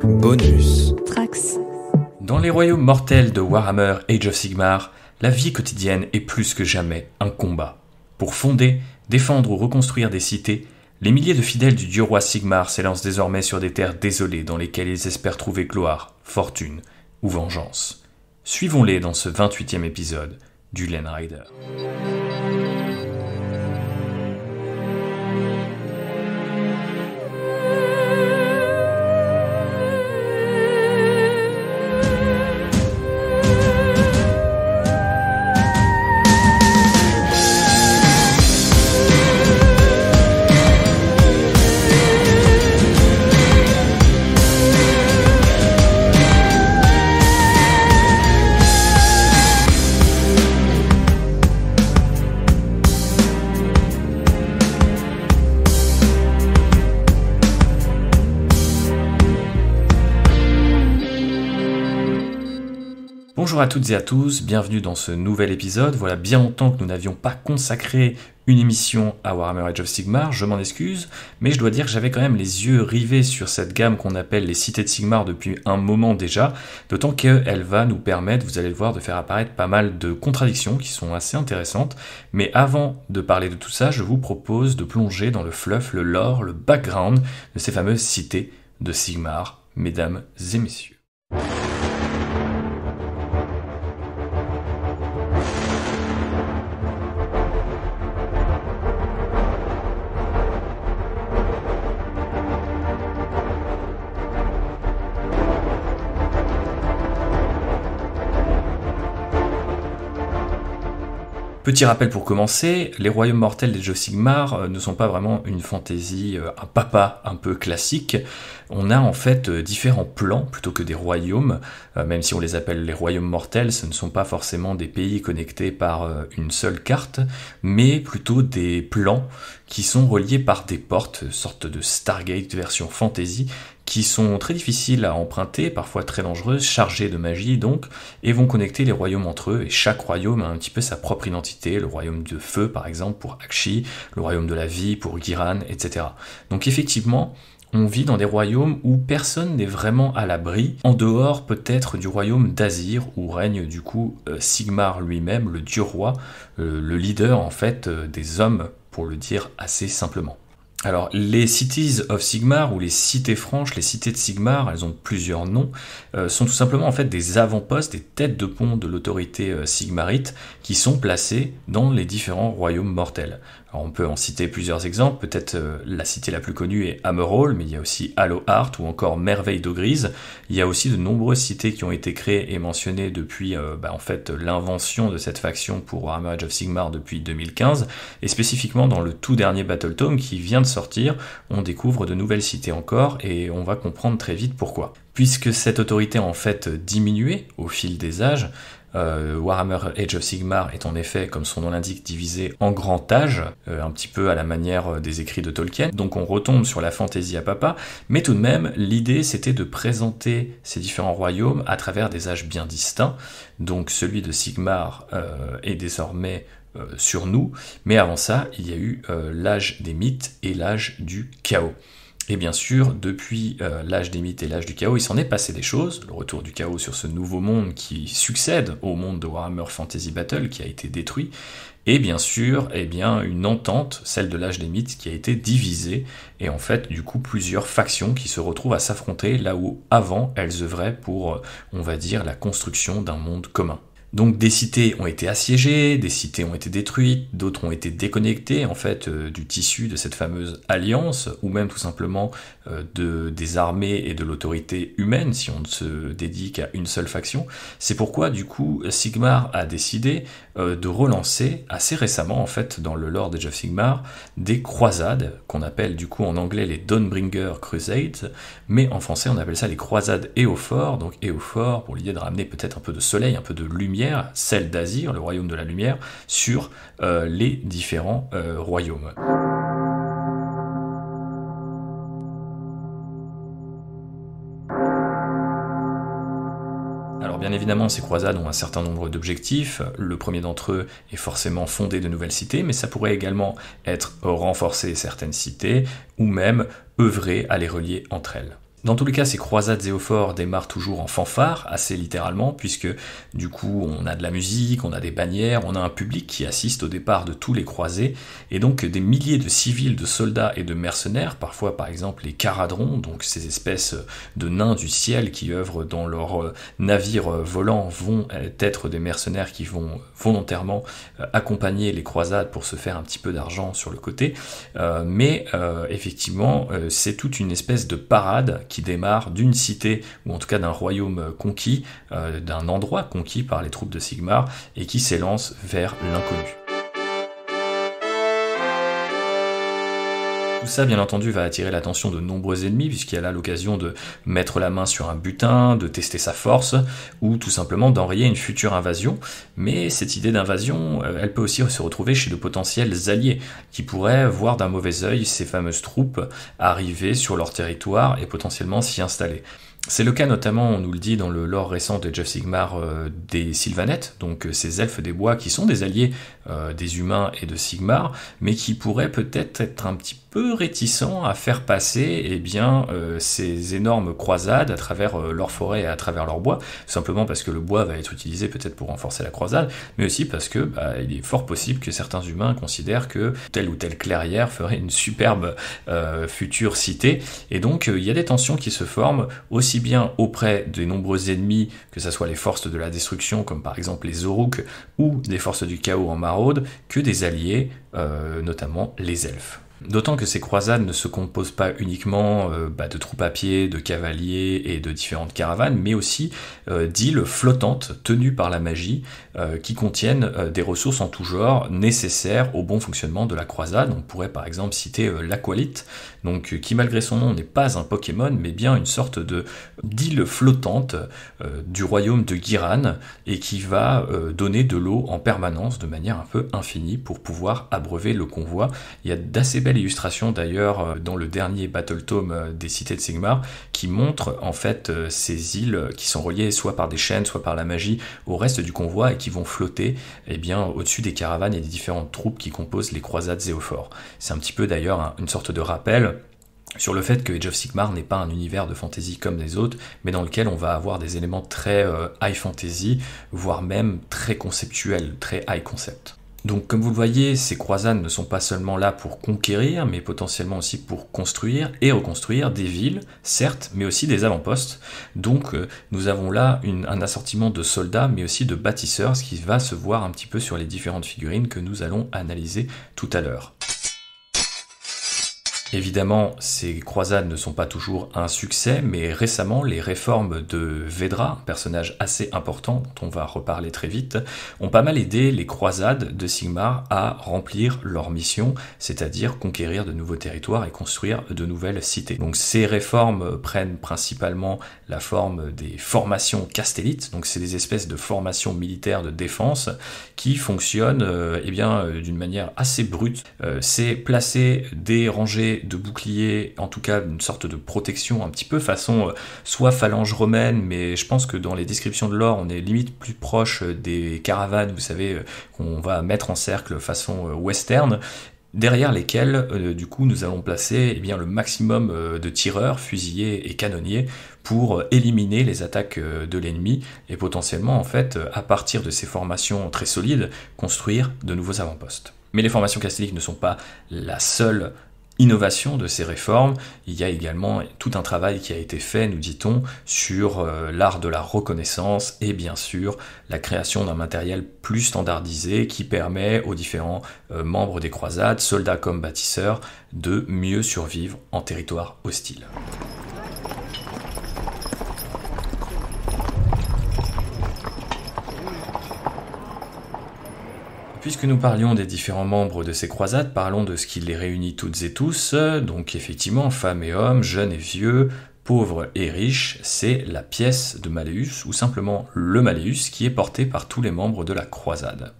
Bonus. Trax. Dans les royaumes mortels de Warhammer Age of Sigmar, la vie quotidienne est plus que jamais un combat. Pour fonder, défendre ou reconstruire des cités, les milliers de fidèles du dieu roi Sigmar s'élancent désormais sur des terres désolées dans lesquelles ils espèrent trouver gloire, fortune ou vengeance. Suivons-les dans ce 28e épisode du Lane Rider. Bonjour à toutes et à tous, bienvenue dans ce nouvel épisode. Voilà bien longtemps que nous n'avions pas consacré une émission à Warhammer Age of Sigmar, je m'en excuse, mais je dois dire que j'avais quand même les yeux rivés sur cette gamme qu'on appelle les cités de Sigmar depuis un moment déjà, d'autant qu'elle va nous permettre, vous allez le voir, de faire apparaître pas mal de contradictions qui sont assez intéressantes. Mais avant de parler de tout ça, je vous propose de plonger dans le fluff, le lore, le background de ces fameuses cités de Sigmar, mesdames et messieurs. Petit rappel pour commencer, les royaumes mortels d'Age of Sigmar ne sont pas vraiment une fantaisie, un papa un peu classique. On a en fait différents plans plutôt que des royaumes, même si on les appelle les royaumes mortels, ce ne sont pas forcément des pays connectés par une seule carte, mais plutôt des plans qui sont reliés par des portes, sorte de Stargate version fantasy, qui sont très difficiles à emprunter, parfois très dangereuses, chargées de magie donc, et vont connecter les royaumes entre eux, et chaque royaume a un petit peu sa propre identité, le royaume de feu par exemple pour Aqshy, le royaume de la vie pour Ghyran, etc. Donc effectivement, on vit dans des royaumes où personne n'est vraiment à l'abri, en dehors peut-être du royaume d'Azir, où règne du coup Sigmar lui-même, le dieu roi, le leader en fait des hommes, pour le dire assez simplement. Alors, les Cities of Sigmar, ou les cités franches, les cités de Sigmar, elles ont plusieurs noms, sont tout simplement en fait des avant-postes, des têtes de pont de l'autorité sigmarite, qui sont placées dans les différents royaumes mortels. Alors, on peut en citer plusieurs exemples, peut-être la cité la plus connue est Hammerhall, mais il y a aussi Hallowheart ou encore Merveille d'Ogrize. Il y a aussi de nombreuses cités qui ont été créées et mentionnées depuis en fait l'invention de cette faction pour Warhammer Age of Sigmar depuis 2015, et spécifiquement dans le tout dernier Battletome qui vient de sortir, on découvre de nouvelles cités encore, et on va comprendre très vite pourquoi. Puisque cette autorité a en fait diminué au fil des âges, Warhammer Age of Sigmar est en effet, comme son nom l'indique, divisé en grand âge, un petit peu à la manière des écrits de Tolkien, donc on retombe sur la fantaisie à papa, mais tout de même, l'idée c'était de présenter ces différents royaumes à travers des âges bien distincts, donc celui de Sigmar est désormais sur nous, mais avant ça, il y a eu l'âge des mythes et l'âge du chaos. Et bien sûr, depuis l'âge des mythes et l'âge du chaos, il s'en est passé des choses, le retour du chaos sur ce nouveau monde qui succède au monde de Warhammer Fantasy Battle qui a été détruit, et bien sûr, une entente, celle de l'âge des mythes, qui a été divisée, et en fait, du coup, plusieurs factions qui se retrouvent à s'affronter là où, avant, elles œuvraient pour, on va dire, la construction d'un monde commun. Donc des cités ont été assiégées, des cités ont été détruites, d'autres ont été déconnectées en fait du tissu de cette fameuse alliance, ou même tout simplement des armées et de l'autorité humaine si on ne se dédie qu'à une seule faction. C'est pourquoi du coup Sigmar a décidé de relancer assez récemment en fait dans le lore d'Age of Sigmar des croisades qu'on appelle du coup en anglais les Dawnbringer Crusades, mais en français on appelle ça les croisades Éophore, donc Éophore pour l'idée de ramener peut-être un peu de soleil, un peu de lumière, celle d'Azir, le royaume de la lumière, sur les différents royaumes. Alors bien évidemment, ces croisades ont un certain nombre d'objectifs. Le premier d'entre eux est forcément fonder de nouvelles cités, mais ça pourrait également être renforcer certaines cités, ou même œuvrer à les relier entre elles. Dans tous les cas, ces croisades zéophores démarrent toujours en fanfare, assez littéralement, puisque du coup on a de la musique, on a des bannières, on a un public qui assiste au départ de tous les croisés, et donc des milliers de civils, de soldats et de mercenaires, parfois par exemple les caradrons, donc ces espèces de nains du ciel qui œuvrent dans leurs navires volants, vont être des mercenaires qui vont volontairement accompagner les croisades pour se faire un petit peu d'argent sur le côté, mais effectivement c'est toute une espèce de parade qui démarre d'une cité, ou en tout cas d'un royaume conquis, d'un endroit conquis par les troupes de Sigmar, et qui s'élance vers l'inconnu. Tout ça, bien entendu, va attirer l'attention de nombreux ennemis, puisqu'il y a là l'occasion de mettre la main sur un butin, de tester sa force, ou tout simplement d'enrayer une future invasion. Mais cette idée d'invasion, elle peut aussi se retrouver chez de potentiels alliés, qui pourraient voir d'un mauvais œil ces fameuses troupes arriver sur leur territoire et potentiellement s'y installer. C'est le cas notamment, on nous le dit dans le lore récent de Age of Sigmar, des Sylvanettes, donc ces elfes des bois qui sont des alliés des humains et de Sigmar, mais qui pourraient peut-être être un petit peu réticents à faire passer ces énormes croisades à travers leur forêt et à travers leur bois, simplement parce que le bois va être utilisé peut-être pour renforcer la croisade, mais aussi parce que il est fort possible que certains humains considèrent que telle ou telle clairière ferait une superbe future cité, et donc il y a des tensions qui se forment aussi bien auprès des nombreux ennemis, que ce soit les forces de la destruction, comme par exemple les Oruk, ou des forces du chaos en maraude, que des alliés, notamment les elfes. D'autant que ces croisades ne se composent pas uniquement de troupes à pied, de cavaliers et de différentes caravanes, mais aussi d'îles flottantes tenues par la magie qui contiennent des ressources en tout genre nécessaires au bon fonctionnement de la croisade. On pourrait par exemple citer l'Aqualite, donc qui malgré son nom n'est pas un Pokémon, mais bien une sorte d'île flottante du royaume de Giran, et qui va donner de l'eau en permanence de manière un peu infinie pour pouvoir abreuver le convoi. Il y a d'assez belle illustration d'ailleurs dans le dernier Battle Tome des cités de Sigmar, qui montre en fait ces îles qui sont reliées soit par des chaînes, soit par la magie au reste du convoi, et qui vont flotter au-dessus des caravanes et des différentes troupes qui composent les croisades zéophores. C'est un petit peu d'ailleurs une sorte de rappel sur le fait que Age of Sigmar n'est pas un univers de fantasy comme les autres, mais dans lequel on va avoir des éléments très high fantasy, voire même très conceptuels, très high concept. Donc comme vous le voyez, ces croisades ne sont pas seulement là pour conquérir, mais potentiellement aussi pour construire et reconstruire des villes, certes, mais aussi des avant-postes. Donc nous avons là un assortiment de soldats, mais aussi de bâtisseurs, ce qui va se voir un petit peu sur les différentes figurines que nous allons analyser tout à l'heure. Évidemment, ces croisades ne sont pas toujours un succès, mais récemment, les réformes de Vedra, un personnage assez important dont on va reparler très vite, ont pas mal aidé les croisades de Sigmar à remplir leur mission, c'est-à-dire conquérir de nouveaux territoires et construire de nouvelles cités. Donc ces réformes prennent principalement la forme des formations castellites, donc c'est des espèces de formations militaires de défense qui fonctionnent d'une manière assez brute. C'est placer des rangées de boucliers, en tout cas une sorte de protection un petit peu façon soit phalange romaine, mais je pense que dans les descriptions de lore on est limite plus proche des caravanes, vous savez, qu'on va mettre en cercle façon western, derrière lesquels du coup nous allons placer le maximum de tireurs, fusiliers et canonniers pour éliminer les attaques de l'ennemi, et potentiellement en fait à partir de ces formations très solides construire de nouveaux avant-postes. Mais les formations castelliques ne sont pas la seule innovation de ces réformes. Il y a également tout un travail qui a été fait, nous dit-on, sur l'art de la reconnaissance et bien sûr la création d'un matériel plus standardisé qui permet aux différents membres des croisades, soldats comme bâtisseurs, de mieux survivre en territoire hostile. Puisque nous parlions des différents membres de ces croisades, parlons de ce qui les réunit toutes et tous. Donc effectivement, femmes et hommes, jeunes et vieux, pauvres et riches, c'est la pièce de Malleus, ou simplement le Malleus, qui est porté par tous les membres de la croisade.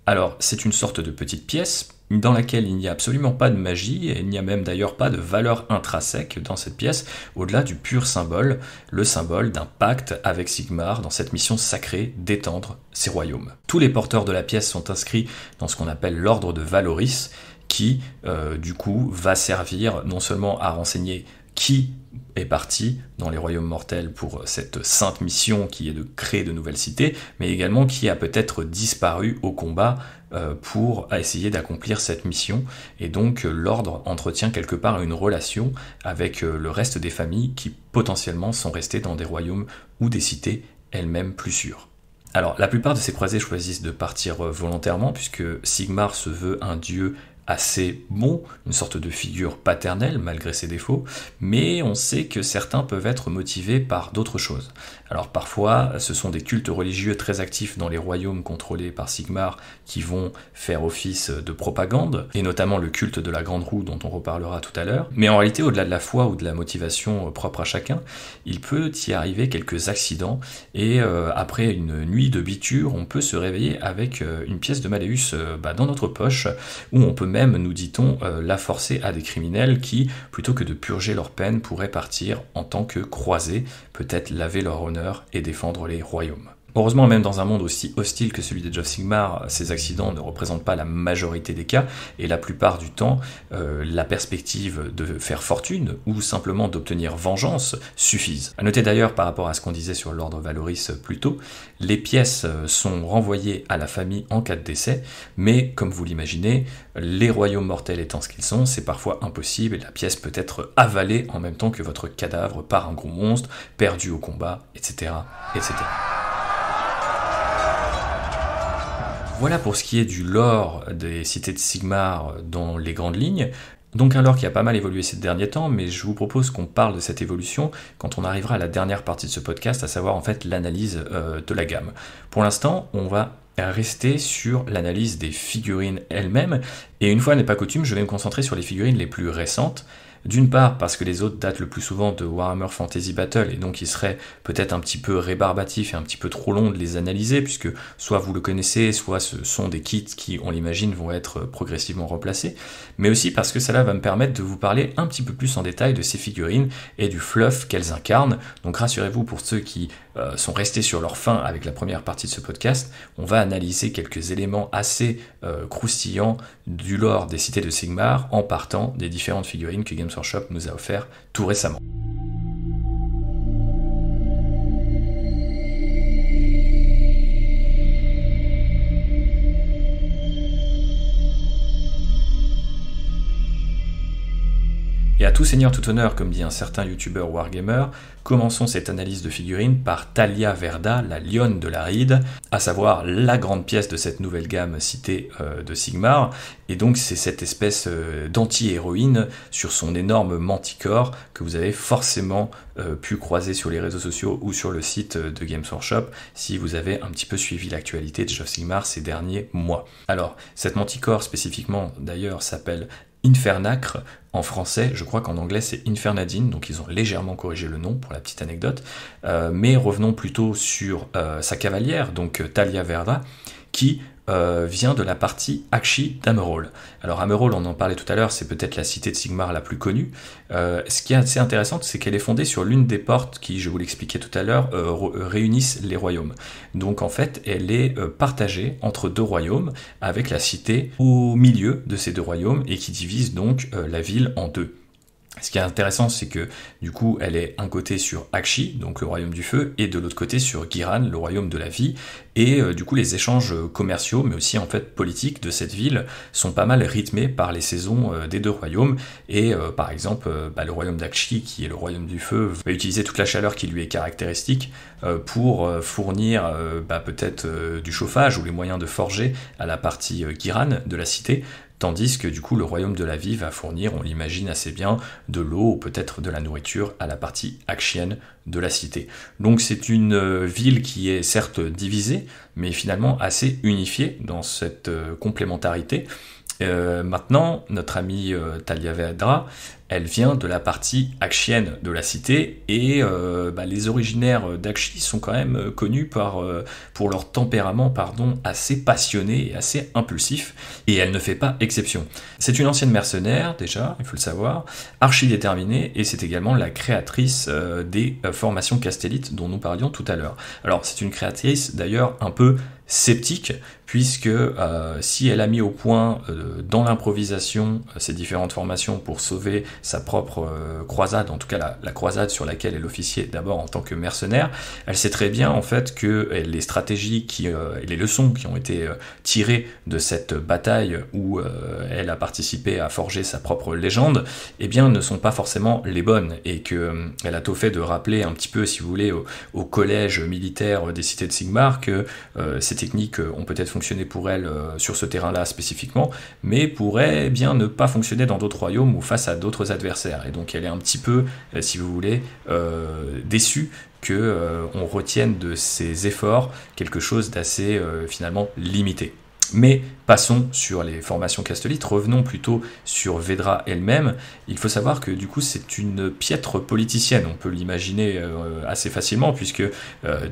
Alors, c'est une sorte de petite pièce dans laquelle il n'y a absolument pas de magie, et il n'y a même d'ailleurs pas de valeur intrinsèque dans cette pièce, au-delà du pur symbole, le symbole d'un pacte avec Sigmar dans cette mission sacrée d'étendre ses royaumes. Tous les porteurs de la pièce sont inscrits dans ce qu'on appelle l'ordre de Valoris, qui du coup va servir non seulement à renseigner qui est parti dans les royaumes mortels pour cette sainte mission qui est de créer de nouvelles cités, mais également qui a peut-être disparu au combat pour essayer d'accomplir cette mission. Et donc l'ordre entretient quelque part une relation avec le reste des familles qui potentiellement sont restées dans des royaumes ou des cités elles-mêmes plus sûres. Alors la plupart de ces croisés choisissent de partir volontairement puisque Sigmar se veut un dieu assez bon, une sorte de figure paternelle malgré ses défauts, mais on sait que certains peuvent être motivés par d'autres choses. Alors parfois, ce sont des cultes religieux très actifs dans les royaumes contrôlés par Sigmar qui vont faire office de propagande, et notamment le culte de la Grande Roue dont on reparlera tout à l'heure. Mais en réalité, au-delà de la foi ou de la motivation propre à chacun, il peut y arriver quelques accidents, et après une nuit de biture, on peut se réveiller avec une pièce de Malleus dans notre poche, où on peut même, nous dit-on, la forcer à des criminels qui, plutôt que de purger leur peine, pourraient partir en tant que croisés, peut-être laver leur honneur et défendre les royaumes. Heureusement, même dans un monde aussi hostile que celui des Age of Sigmar, ces accidents ne représentent pas la majorité des cas, et la plupart du temps, la perspective de faire fortune, ou simplement d'obtenir vengeance, suffisent. À noter d'ailleurs, par rapport à ce qu'on disait sur l'ordre Valoris plus tôt, les pièces sont renvoyées à la famille en cas de décès, mais comme vous l'imaginez, les royaumes mortels étant ce qu'ils sont, c'est parfois impossible, et la pièce peut être avalée en même temps que votre cadavre par un gros monstre, perdu au combat, etc., etc. Voilà pour ce qui est du lore des cités de Sigmar dans les grandes lignes. Donc un lore qui a pas mal évolué ces derniers temps, mais je vous propose qu'on parle de cette évolution quand on arrivera à la dernière partie de ce podcast, à savoir en fait l'analyse de la gamme. Pour l'instant, on va rester sur l'analyse des figurines elles-mêmes, et une fois n'est pas coutume, je vais me concentrer sur les figurines les plus récentes. D'une part parce que les autres datent le plus souvent de Warhammer Fantasy Battle et donc il serait peut-être un petit peu rébarbatif et un petit peu trop long de les analyser puisque soit vous le connaissez, soit ce sont des kits qui, on l'imagine, vont être progressivement remplacés, mais aussi parce que cela va me permettre de vous parler un petit peu plus en détail de ces figurines et du fluff qu'elles incarnent. Donc rassurez-vous, pour ceux qui sont restés sur leur faim avec la première partie de ce podcast, on va analyser quelques éléments assez croustillants du lore des cités de Sigmar en partant des différentes figurines que Games Workshop nous a offert tout récemment. Et à tout seigneur, tout honneur, comme dit un certain youtubeur wargamer, commençons cette analyse de figurines par Thalia Verda, la lionne de l'Aride, à savoir la grande pièce de cette nouvelle gamme citée de Sigmar, et donc c'est cette espèce d'anti-héroïne sur son énorme manticore que vous avez forcément pu croiser sur les réseaux sociaux ou sur le site de Games Workshop si vous avez un petit peu suivi l'actualité de Age of Sigmar ces derniers mois. Alors, cette manticore spécifiquement d'ailleurs s'appelle Infernacre en français, je crois qu'en anglais c'est Infernadine, donc ils ont légèrement corrigé le nom pour la petite anecdote, mais revenons plutôt sur sa cavalière, donc Thalia Verda, qui vient de la partie Aqshy d'Amerol. Alors Amerol, on en parlait tout à l'heure, c'est peut-être la cité de Sigmar la plus connue. Ce qui est assez intéressant, c'est qu'elle est fondée sur l'une des portes qui, je vous l'expliquais tout à l'heure, réunissent les royaumes. Donc en fait, elle est partagée entre deux royaumes, avec la cité au milieu de ces deux royaumes, et qui divise donc la ville en deux. Ce qui est intéressant, c'est que du coup, elle est un côté sur Aqshy, donc le royaume du feu, et de l'autre côté sur Ghiran, le royaume de la vie. Et du coup, les échanges commerciaux, mais aussi en fait politiques de cette ville, sont pas mal rythmés par les saisons des deux royaumes. Et par exemple, le royaume d'Aqshy, qui est le royaume du feu, va utiliser toute la chaleur qui lui est caractéristique pour fournir peut-être du chauffage ou les moyens de forger à la partie Ghiran de la cité. Tandis que du coup le royaume de la vie va fournir, on l'imagine assez bien, de l'eau ou peut-être de la nourriture à la partie aqshienne de la cité. Donc c'est une ville qui est certes divisée, mais finalement assez unifiée dans cette complémentarité. Maintenant, notre amie Thalia Verda, elle vient de la partie aqshienne de la cité, et les originaires d'Aqshy sont quand même connus pour leur tempérament assez passionné et assez impulsif, et elle ne fait pas exception. C'est une ancienne mercenaire, déjà, il faut le savoir, archi déterminée, et c'est également la créatrice des formations castellites dont nous parlions tout à l'heure. Alors, c'est une créatrice d'ailleurs un peu sceptique, puisque si elle a mis au point dans l'improvisation ces différentes formations pour sauver sa propre croisade, en tout cas la croisade sur laquelle elle officiait d'abord en tant que mercenaire, elle sait très bien en fait que les stratégies et les leçons qui ont été tirées de cette bataille où elle a participé à forger sa propre légende, eh bien ne sont pas forcément les bonnes, et que elle a tôt fait de rappeler un petit peu, si vous voulez, au collège militaire des cités de Sigmar que ces techniques ont peut-être fonctionné pour elle sur ce terrain-là spécifiquement, mais pourraient bien ne pas fonctionner dans d'autres royaumes ou face à d'autres adversaires. Et donc elle est un petit peu, si vous voulez, déçue qu'on retienne de ses efforts quelque chose d'assez finalement limité. Mais passons sur les formations castolites, revenons plutôt sur Vedra elle-même. Il faut savoir que du coup c'est une piètre politicienne, on peut l'imaginer assez facilement, puisque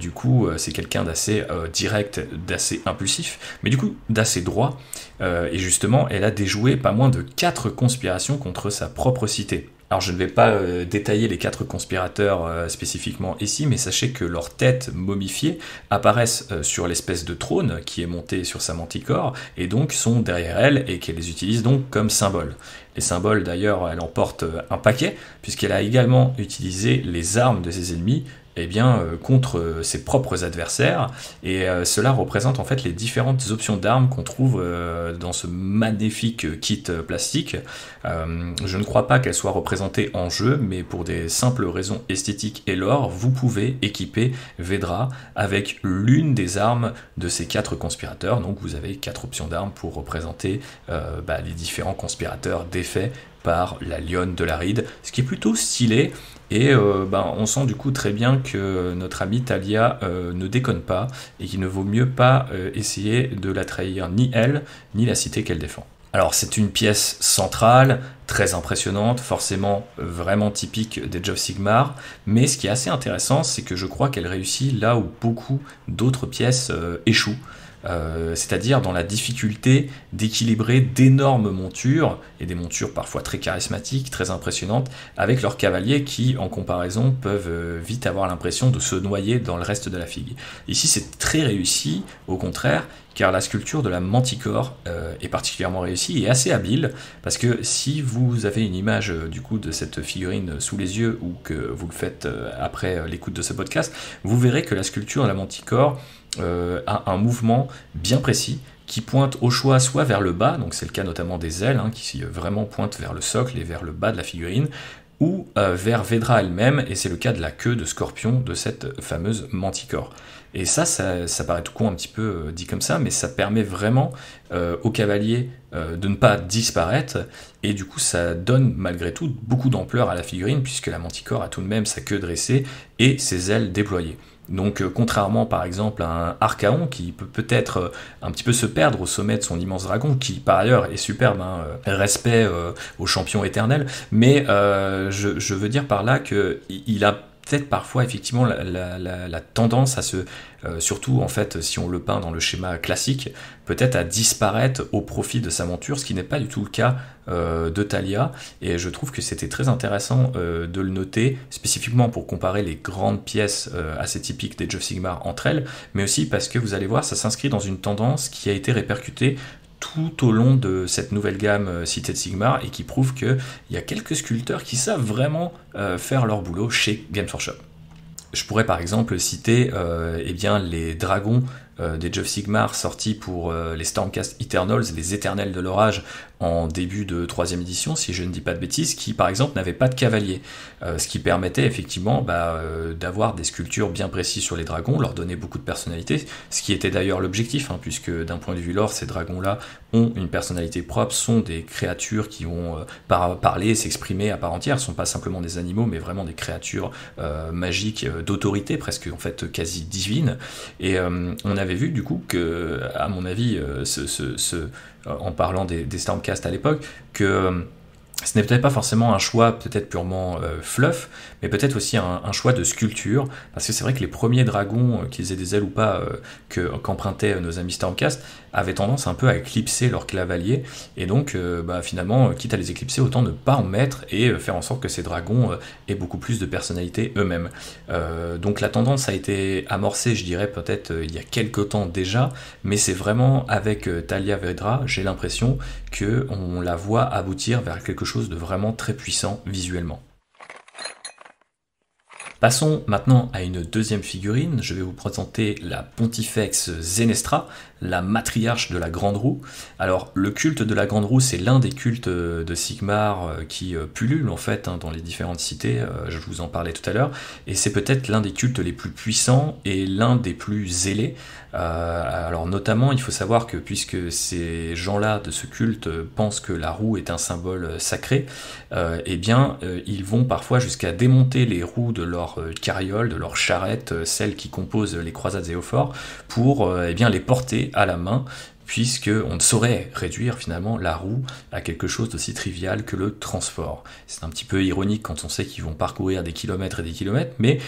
du coup c'est quelqu'un d'assez direct, d'assez impulsif, mais du coup d'assez droit, et justement elle a déjoué pas moins de 4 conspirations contre sa propre cité. Alors je ne vais pas détailler les 4 conspirateurs spécifiquement ici, mais sachez que leurs têtes momifiées apparaissent sur l'espèce de trône qui est monté sur sa manticore, et donc sont derrière elle, et qu'elle les utilise donc comme symbole. Les symboles d'ailleurs, elle en porte un paquet, puisqu'elle a également utilisé les armes de ses ennemis contre ses propres adversaires, et cela représente en fait les différentes options d'armes qu'on trouve dans ce magnifique kit plastique. Je ne crois pas qu'elle soit représentée en jeu, mais pour des simples raisons esthétiques et lore, vous pouvez équiper Vedra avec l'une des armes de ces 4 conspirateurs, donc vous avez 4 options d'armes pour représenter les différents conspirateurs défaits par la lionne de l'Aride, ce qui est plutôt stylé. Et on sent du coup très bien que notre amie Talia ne déconne pas, et qu'il ne vaut mieux pas essayer de la trahir, ni elle, ni la cité qu'elle défend. Alors c'est une pièce centrale, très impressionnante, forcément vraiment typique des Age of Sigmar, mais ce qui est assez intéressant, c'est que je crois qu'elle réussit là où beaucoup d'autres pièces échouent. C'est-à-dire dans la difficulté d'équilibrer d'énormes montures, et des montures parfois très charismatiques, très impressionnantes, avec leurs cavaliers qui, en comparaison, peuvent vite avoir l'impression de se noyer dans le reste de la figue. Ici, c'est très réussi, au contraire, car la sculpture de la manticore est particulièrement réussie et assez habile, parce que si vous avez une image du coup de cette figurine sous les yeux, ou que vous le faites après l'écoute de ce podcast, vous verrez que la sculpture de la manticore a un mouvement bien précis qui pointe au choix soit vers le bas, donc c'est le cas notamment des ailes qui vraiment pointent vers le socle et vers le bas de la figurine, ou vers Vedra elle-même, et c'est le cas de la queue de scorpion de cette fameuse manticore. Et ça paraît tout con un petit peu dit comme ça, mais ça permet vraiment au cavalier de ne pas disparaître, et du coup ça donne malgré tout beaucoup d'ampleur à la figurine, puisque la manticore a tout de même sa queue dressée et ses ailes déployées. Donc contrairement par exemple à un Archaon qui peut peut-être un petit peu se perdre au sommet de son immense dragon, qui par ailleurs est superbe, respect au champion éternel, mais je veux dire par là qu'il a peut-être parfois effectivement la tendance à se, surtout en fait si on le peint dans le schéma classique, peut-être à disparaître au profit de sa monture, ce qui n'est pas du tout le cas de Talia, et je trouve que c'était très intéressant de le noter, spécifiquement pour comparer les grandes pièces assez typiques des Age of Sigmar entre elles, mais aussi parce que vous allez voir, ça s'inscrit dans une tendance qui a été répercutée tout au long de cette nouvelle gamme Cité de Sigmar, et qui prouve qu'il y a quelques sculpteurs qui savent vraiment faire leur boulot chez Games Workshop. Je pourrais par exemple citer les dragons des Age of Sigmar sortis pour les Stormcast Eternals, les Éternels de l'Orage, en début de 3ème édition, si je ne dis pas de bêtises, qui par exemple n'avaient pas de cavalier, ce qui permettait effectivement d'avoir des sculptures bien précises sur les dragons, leur donner beaucoup de personnalité, ce qui était d'ailleurs l'objectif, puisque d'un point de vue lore, ces dragons-là ont une personnalité propre, sont des créatures qui vont parler, s'exprimer à part entière, ne sont pas simplement des animaux, mais vraiment des créatures magiques, d'autorité, presque en fait quasi divine, et on avait vu du coup que, à mon avis, en parlant des Stormcast à l'époque, que ce n'est peut-être pas forcément un choix peut-être purement fluff, mais peut-être aussi un choix de sculpture, parce que c'est vrai que les premiers dragons, qu'ils aient des ailes ou pas, qu'empruntaient nos amis Stormcast, avaient tendance un peu à éclipser leur cavalier, et donc finalement, quitte à les éclipser, autant ne pas en mettre, et faire en sorte que ces dragons aient beaucoup plus de personnalité eux-mêmes. Donc la tendance a été amorcée, je dirais peut-être il y a quelques temps déjà, mais c'est vraiment avec Talia Vedra, j'ai l'impression qu'on la voit aboutir vers quelque chose chose de vraiment très puissant visuellement. Passons maintenant à une deuxième figurine. Je vais vous présenter la Pontifex Zenestra, la matriarche de la Grande Roue. Alors, le culte de la Grande Roue, c'est l'un des cultes de Sigmar qui pullule en fait dans les différentes cités. Je vous en parlais tout à l'heure. Et c'est peut-être l'un des cultes les plus puissants et l'un des plus zélés. Alors notamment, il faut savoir que puisque ces gens-là de ce culte pensent que la roue est un symbole sacré, eh bien, ils vont parfois jusqu'à démonter les roues de leur carriole, de leur charrette, celles qui composent les croisades et eaux-forts, pour eh bien, les porter à la main, puisque on ne saurait réduire finalement la roue à quelque chose d'aussi trivial que le transport. C'est un petit peu ironique quand on sait qu'ils vont parcourir des kilomètres et des kilomètres, mais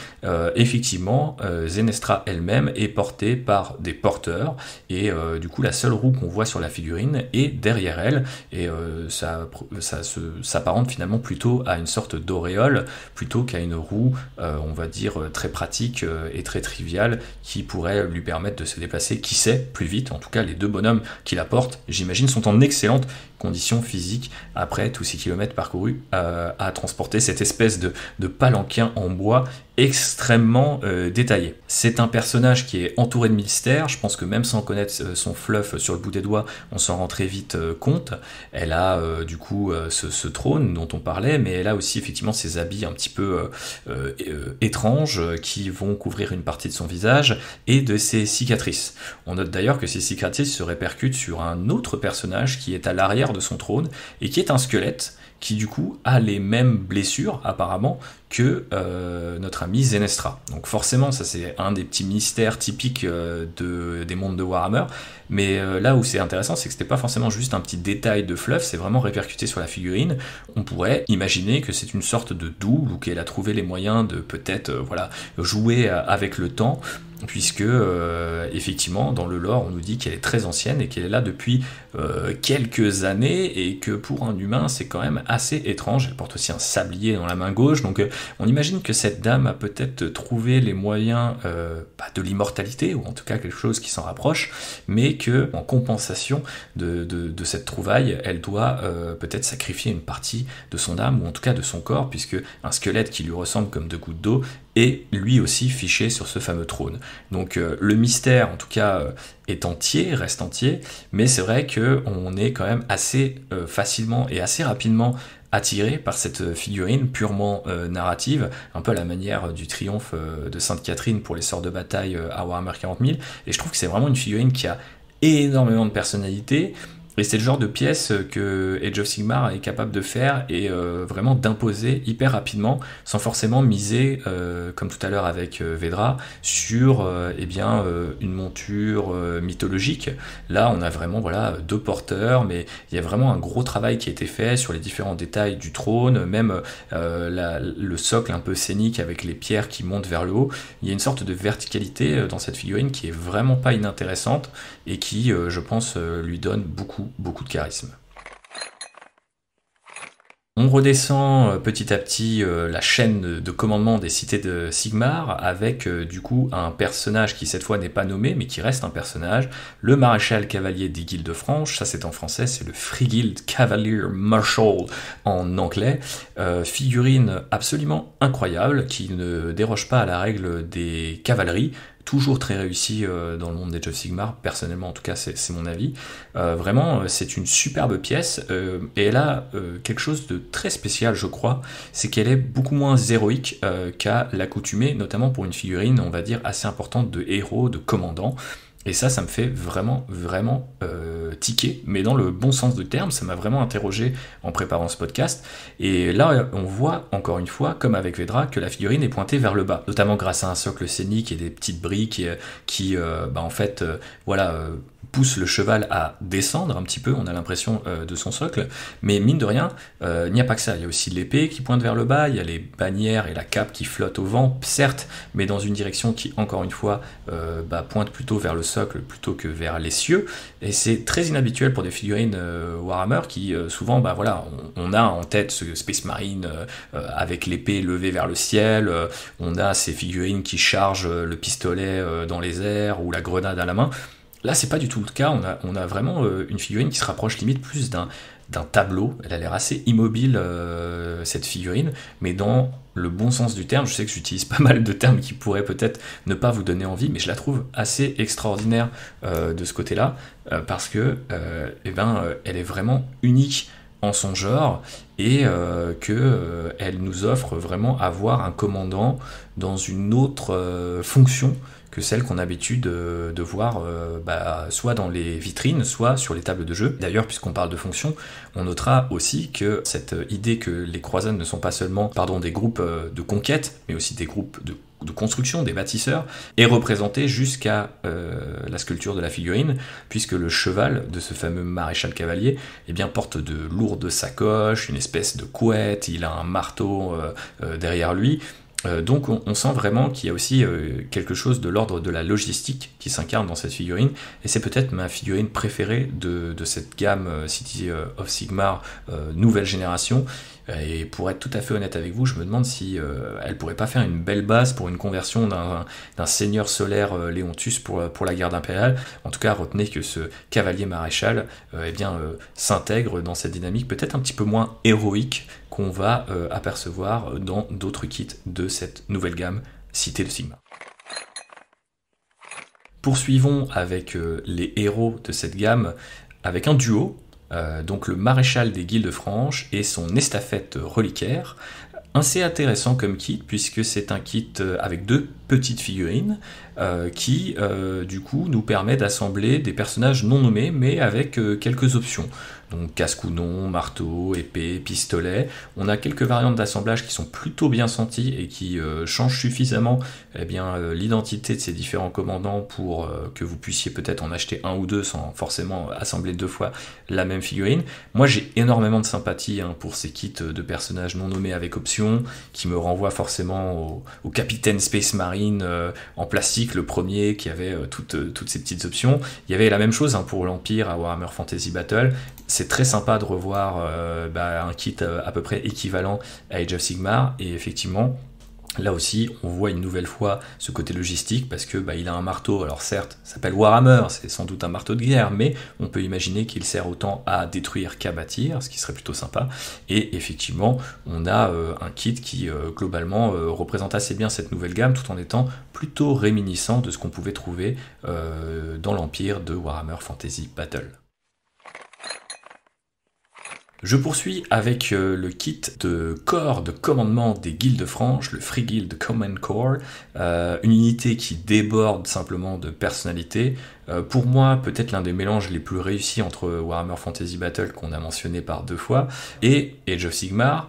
effectivement, Zenestra elle-même est portée par des porteurs, et du coup la seule roue qu'on voit sur la figurine est derrière elle, et ça s'apparente finalement plutôt à une sorte d'auréole, plutôt qu'à une roue, on va dire, très pratique et très triviale, qui pourrait lui permettre de se déplacer, qui sait, plus vite. En tout cas, les deux bonhommes qui la portent, j'imagine, sont en excellente conditions physiques après tous ces kilomètres parcourus à transporter cette espèce de palanquin en bois extrêmement détaillé. C'est un personnage qui est entouré de mystères. Je pense que même sans connaître son fluff sur le bout des doigts, on s'en rend très vite compte. Elle a du coup ce trône dont on parlait, mais elle a aussi effectivement ses habits un petit peu étranges qui vont couvrir une partie de son visage et de ses cicatrices. On note d'ailleurs que ces cicatrices se répercutent sur un autre personnage qui est à l'arrière de son trône et qui est un squelette qui du coup a les mêmes blessures apparemment que notre ami Zenestra. Donc forcément ça c'est un des petits mystères typiques des mondes de Warhammer, mais là où c'est intéressant c'est que c'était pas forcément juste un petit détail de fluff, c'est vraiment répercuté sur la figurine. On pourrait imaginer que c'est une sorte de double ou qu'elle a trouvé les moyens de peut-être jouer avec le temps, puisque effectivement dans le lore on nous dit qu'elle est très ancienne et qu'elle est là depuis quelques années, et que pour un humain c'est quand même assez étrange. Elle porte aussi un sablier dans la main gauche, donc on imagine que cette dame a peut-être trouvé les moyens de l'immortalité, ou en tout cas quelque chose qui s'en rapproche, mais que en compensation de cette trouvaille, elle doit peut-être sacrifier une partie de son âme, ou en tout cas de son corps, puisque un squelette qui lui ressemble comme deux gouttes d'eau est lui aussi fiché sur ce fameux trône. Donc le mystère en tout cas reste entier, mais c'est vrai qu'on est quand même assez facilement et assez rapidement attiré par cette figurine purement narrative, un peu à la manière du triomphe de Sainte Catherine pour les sorts de bataille à Warhammer 40 000, et je trouve que c'est vraiment une figurine qui a énormément de personnalité. Et c'est le genre de pièce que Age of Sigmar est capable de faire et vraiment d'imposer hyper rapidement, sans forcément miser, comme tout à l'heure avec Vedra, sur une monture mythologique. Là, on a vraiment deux porteurs, mais il y a vraiment un gros travail qui a été fait sur les différents détails du trône, même le socle un peu scénique avec les pierres qui montent vers le haut. Il y a une sorte de verticalité dans cette figurine qui est vraiment pas inintéressante et qui, je pense, lui donne beaucoup de charisme. On redescend petit à petit la chaîne de commandement des cités de Sigmar avec du coup un personnage qui cette fois n'est pas nommé mais qui reste un personnage, le maréchal cavalier des Guildes de Franche. Ça c'est en français, c'est le Free-Guild Cavalier Marshal en anglais. Figurine absolument incroyable qui ne déroge pas à la règle des cavaleries, toujours très réussi dans le monde d'Age of Sigmar, personnellement en tout cas c'est mon avis. Vraiment c'est une superbe pièce et elle a quelque chose de très spécial je crois, c'est qu'elle est beaucoup moins héroïque qu'à l'accoutumée, notamment pour une figurine on va dire assez importante de héros, de commandants. Et ça me fait vraiment tiquer, mais dans le bon sens du terme, ça m'a vraiment interrogé en préparant ce podcast. Et là, on voit, encore une fois, comme avec Vedra, que la figurine est pointée vers le bas, notamment grâce à un socle scénique et des petites briques qui pousse le cheval à descendre un petit peu, on a l'impression de son socle, mais mine de rien, il n'y a pas que ça, il y a aussi l'épée qui pointe vers le bas, il y a les bannières et la cape qui flottent au vent, certes, mais dans une direction qui, encore une fois, pointe plutôt vers le socle plutôt que vers les cieux, et c'est très inhabituel pour des figurines Warhammer qui, souvent, on a en tête ce Space Marine avec l'épée levée vers le ciel, on a ces figurines qui chargent le pistolet dans les airs ou la grenade à la main. Là, c'est pas du tout le cas, on a vraiment une figurine qui se rapproche limite plus d'un tableau. Elle a l'air assez immobile, cette figurine, mais dans le bon sens du terme. Je sais que j'utilise pas mal de termes qui pourraient peut-être ne pas vous donner envie, mais je la trouve assez extraordinaire de ce côté-là, parce que elle est vraiment unique en son genre, et qu'elle nous offre vraiment avoir un commandant dans une autre fonction que celle qu'on a l'habitude de voir soit dans les vitrines, soit sur les tables de jeu. D'ailleurs, puisqu'on parle de fonction, on notera aussi que cette idée que les croisades ne sont pas seulement des groupes de conquête, mais aussi des groupes de construction, des bâtisseurs, est représentée jusqu'à la sculpture de la figurine, puisque le cheval de ce fameux maréchal cavalier porte de lourdes sacoches, une espèce de couette, il a un marteau derrière lui. Donc on sent vraiment qu'il y a aussi quelque chose de l'ordre de la logistique qui s'incarne dans cette figurine, et c'est peut-être ma figurine préférée de cette gamme City of Sigmar nouvelle génération. Et pour être tout à fait honnête avec vous, je me demande si elle pourrait pas faire une belle base pour une conversion d'un seigneur solaire Léontus pour la garde impériale. En tout cas, retenez que ce cavalier maréchal s'intègre dans cette dynamique peut-être un petit peu moins héroïque qu'on va apercevoir dans d'autres kits de cette nouvelle gamme Cité de Sigmar. Poursuivons avec les héros de cette gamme, avec un duo. Donc le maréchal des Guildes-Franches et son estafette reliquaire, assez intéressant comme kit, puisque c'est un kit avec 2 petites figurines qui du coup nous permet d'assembler des personnages non nommés mais avec quelques options. Donc casque-ou-non, marteau, épée, pistolet. On a quelques variantes d'assemblage qui sont plutôt bien senties et qui changent suffisamment l'identité de ces différents commandants pour que vous puissiez peut-être en acheter un ou deux sans forcément assembler 2 fois la même figurine. Moi j'ai énormément de sympathie pour ces kits de personnages non nommés avec option, qui me renvoient forcément au Capitaine Space Marine en plastique, le premier qui avait toutes ces petites options. Il y avait la même chose pour l'Empire à Warhammer Fantasy Battle. C'est très sympa de revoir un kit à peu près équivalent à Age of Sigmar, et effectivement là aussi on voit une nouvelle fois ce côté logistique, parce que il a un marteau, alors certes ça s'appelle Warhammer, c'est sans doute un marteau de guerre, mais on peut imaginer qu'il sert autant à détruire qu'à bâtir, ce qui serait plutôt sympa. Et effectivement on a un kit qui globalement représente assez bien cette nouvelle gamme, tout en étant plutôt réminiscent de ce qu'on pouvait trouver dans l'Empire de Warhammer Fantasy Battle. Je poursuis avec le kit de corps de commandement des Guildes-Franches, le Free Guild Command Corps, une unité qui déborde simplement de personnalité. Pour moi, peut-être l'un des mélanges les plus réussis entre Warhammer Fantasy Battle, qu'on a mentionné par 2 fois, et Age of Sigmar.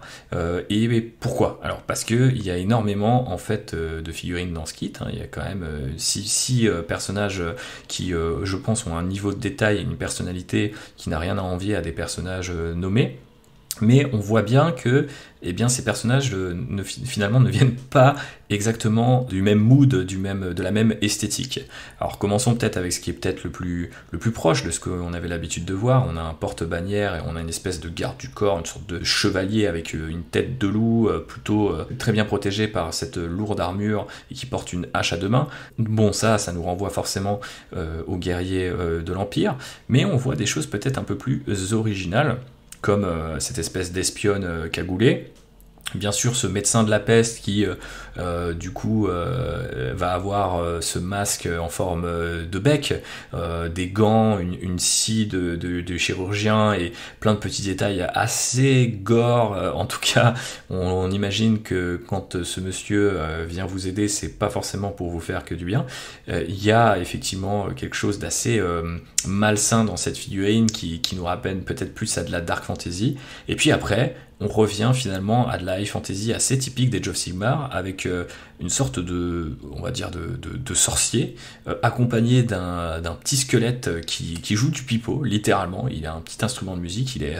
Et pourquoi? Alors parce que il y a énormément en fait de figurines dans ce kit. Il y a quand même 6 personnages qui, je pense, ont un niveau de détail et une personnalité qui n'a rien à envier à des personnages nommés. Mais on voit bien que ces personnages finalement ne viennent pas exactement du même mood, de la même esthétique. Alors commençons peut-être avec ce qui est peut-être le plus proche de ce qu'on avait l'habitude de voir. On a un porte-bannière et on a une espèce de garde du corps, une sorte de chevalier avec une tête de loup, plutôt très bien protégé par cette lourde armure, et qui porte une hache à 2 mains. Bon, ça nous renvoie forcément aux guerriers de l'Empire, mais on voit des choses peut-être un peu plus originales, comme cette espèce d'espionne cagoulée. Bien sûr, ce médecin de la peste qui, va avoir ce masque en forme de bec, des gants, une scie de chirurgien et plein de petits détails assez gore. En tout cas, on imagine que quand ce monsieur vient vous aider, c'est pas forcément pour vous faire que du bien. Il y a effectivement quelque chose d'assez malsain dans cette figurine qui nous rappelle peut-être plus à de la dark fantasy. Et puis après, on revient finalement à de la high fantasy assez typique d'Age of Sigmar, avec une sorte de sorcier, accompagné d'un petit squelette qui joue du pipeau, littéralement. Il a un petit instrument de musique, il est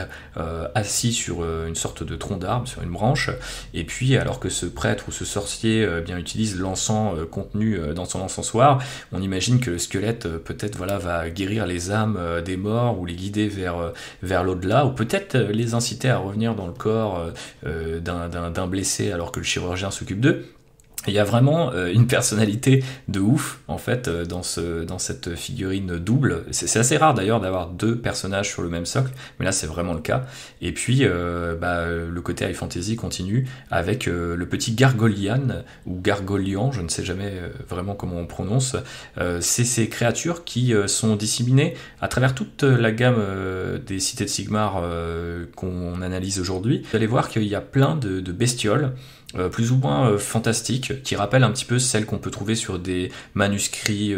assis sur une sorte de tronc d'arbre, sur une branche, et puis alors que ce prêtre ou ce sorcier utilise l'encens contenu dans son encensoir, on imagine que le squelette peut-être va guérir les âmes des morts, ou les guider vers l'au-delà, ou peut-être les inciter à revenir dans le corps d'un blessé alors que le chirurgien s'occupe d'eux. Il y a vraiment une personnalité de ouf en fait dans cette figurine double. C'est assez rare d'ailleurs d'avoir deux personnages sur le même socle, mais là c'est vraiment le cas. Et puis le côté high fantasy continue avec le petit Gargolian ou Gargolian, je ne sais jamais vraiment comment on prononce. C'est ces créatures qui sont disséminées à travers toute la gamme des cités de Sigmar qu'on analyse aujourd'hui. Vous allez voir qu'il y a plein de bestioles plus ou moins fantastiques, qui rappellent un petit peu celles qu'on peut trouver sur des manuscrits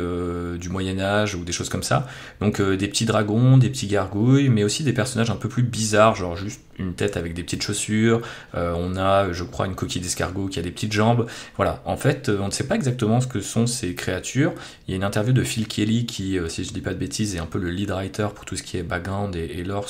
du Moyen-Âge ou des choses comme ça. Donc des petits dragons, des petits gargouilles, mais aussi des personnages un peu plus bizarres, genre juste une tête avec des petites chaussures, on a, je crois, une coquille d'escargot qui a des petites jambes. Voilà, en fait, on ne sait pas exactement ce que sont ces créatures. Il y a une interview de Phil Kelly qui, si je dis pas de bêtises, est un peu le lead writer pour tout ce qui est background et lore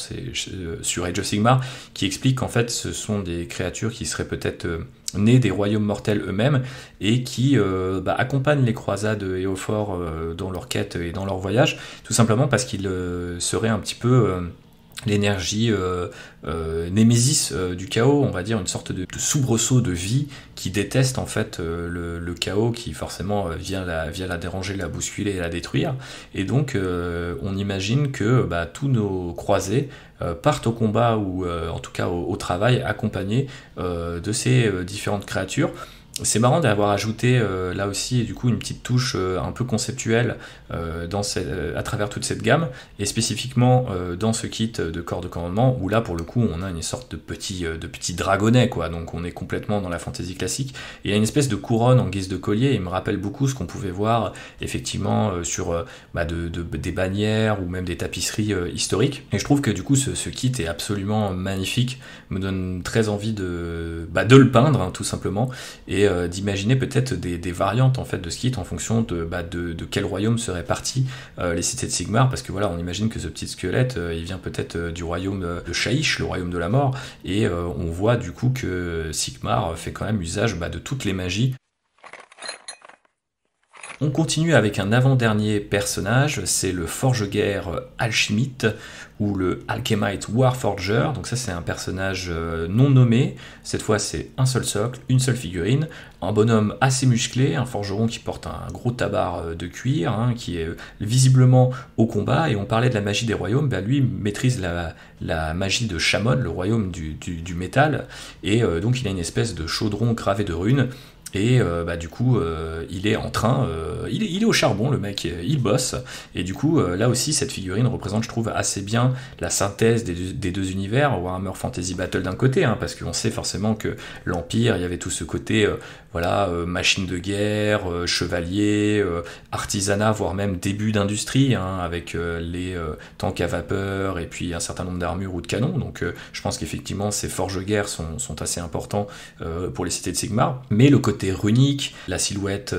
sur Age of Sigmar, qui explique qu'en fait, ce sont des créatures qui seraient peut-être nés des royaumes mortels eux-mêmes et qui accompagnent les croisades Éophore dans leur quête et dans leur voyage, tout simplement parce qu'ils seraient un petit peu l'énergie némésis du chaos, on va dire une sorte de soubresaut de vie qui déteste en fait le chaos qui forcément vient la déranger, la bousculer et la détruire. Et donc on imagine que tous nos croisés partent au combat ou en tout cas au travail accompagnés de ces différentes créatures. C'est marrant d'avoir ajouté là aussi du coup une petite touche un peu conceptuelle à travers toute cette gamme, et spécifiquement dans ce kit de corps de commandement où là pour le coup on a une sorte de petit dragonnet quoi, donc on est complètement dans la fantasy classique. Et il y a une espèce de couronne en guise de collier, il me rappelle beaucoup ce qu'on pouvait voir effectivement sur des bannières ou même des tapisseries historiques, et je trouve que du coup ce kit est absolument magnifique, me donne très envie de le peindre tout simplement, et d'imaginer peut-être des variantes en fait de ce kit en fonction de quel royaume seraient partis les cités de Sigmar, parce que voilà, on imagine que ce petit squelette il vient peut-être du royaume de Shaish, le royaume de la mort, et on voit du coup que Sigmar fait quand même usage de toutes les magies. On continue avec un avant-dernier personnage, c'est le Forge-Guerre Alchimite, ou le Alchemite Warforger. Donc ça c'est un personnage non nommé, cette fois c'est un seul socle, une seule figurine, un bonhomme assez musclé, un forgeron qui porte un gros tabard de cuir, qui est visiblement au combat. Et on parlait de la magie des royaumes, lui maîtrise la magie de Shamon, le royaume du métal, et donc il a une espèce de chaudron gravé de runes. Et du coup il est en train, il est au charbon le mec, il bosse, et du coup là aussi cette figurine représente je trouve assez bien la synthèse des deux univers, Warhammer Fantasy Battle d'un côté, parce qu'on sait forcément que l'Empire, il y avait tout ce côté machine de guerre, chevalier, artisanat, voire même début d'industrie, avec les tanks à vapeur et puis un certain nombre d'armures ou de canons, donc je pense qu'effectivement ces forges-guerres sont assez importants pour les cités de Sigmar, mais le côté runique, la silhouette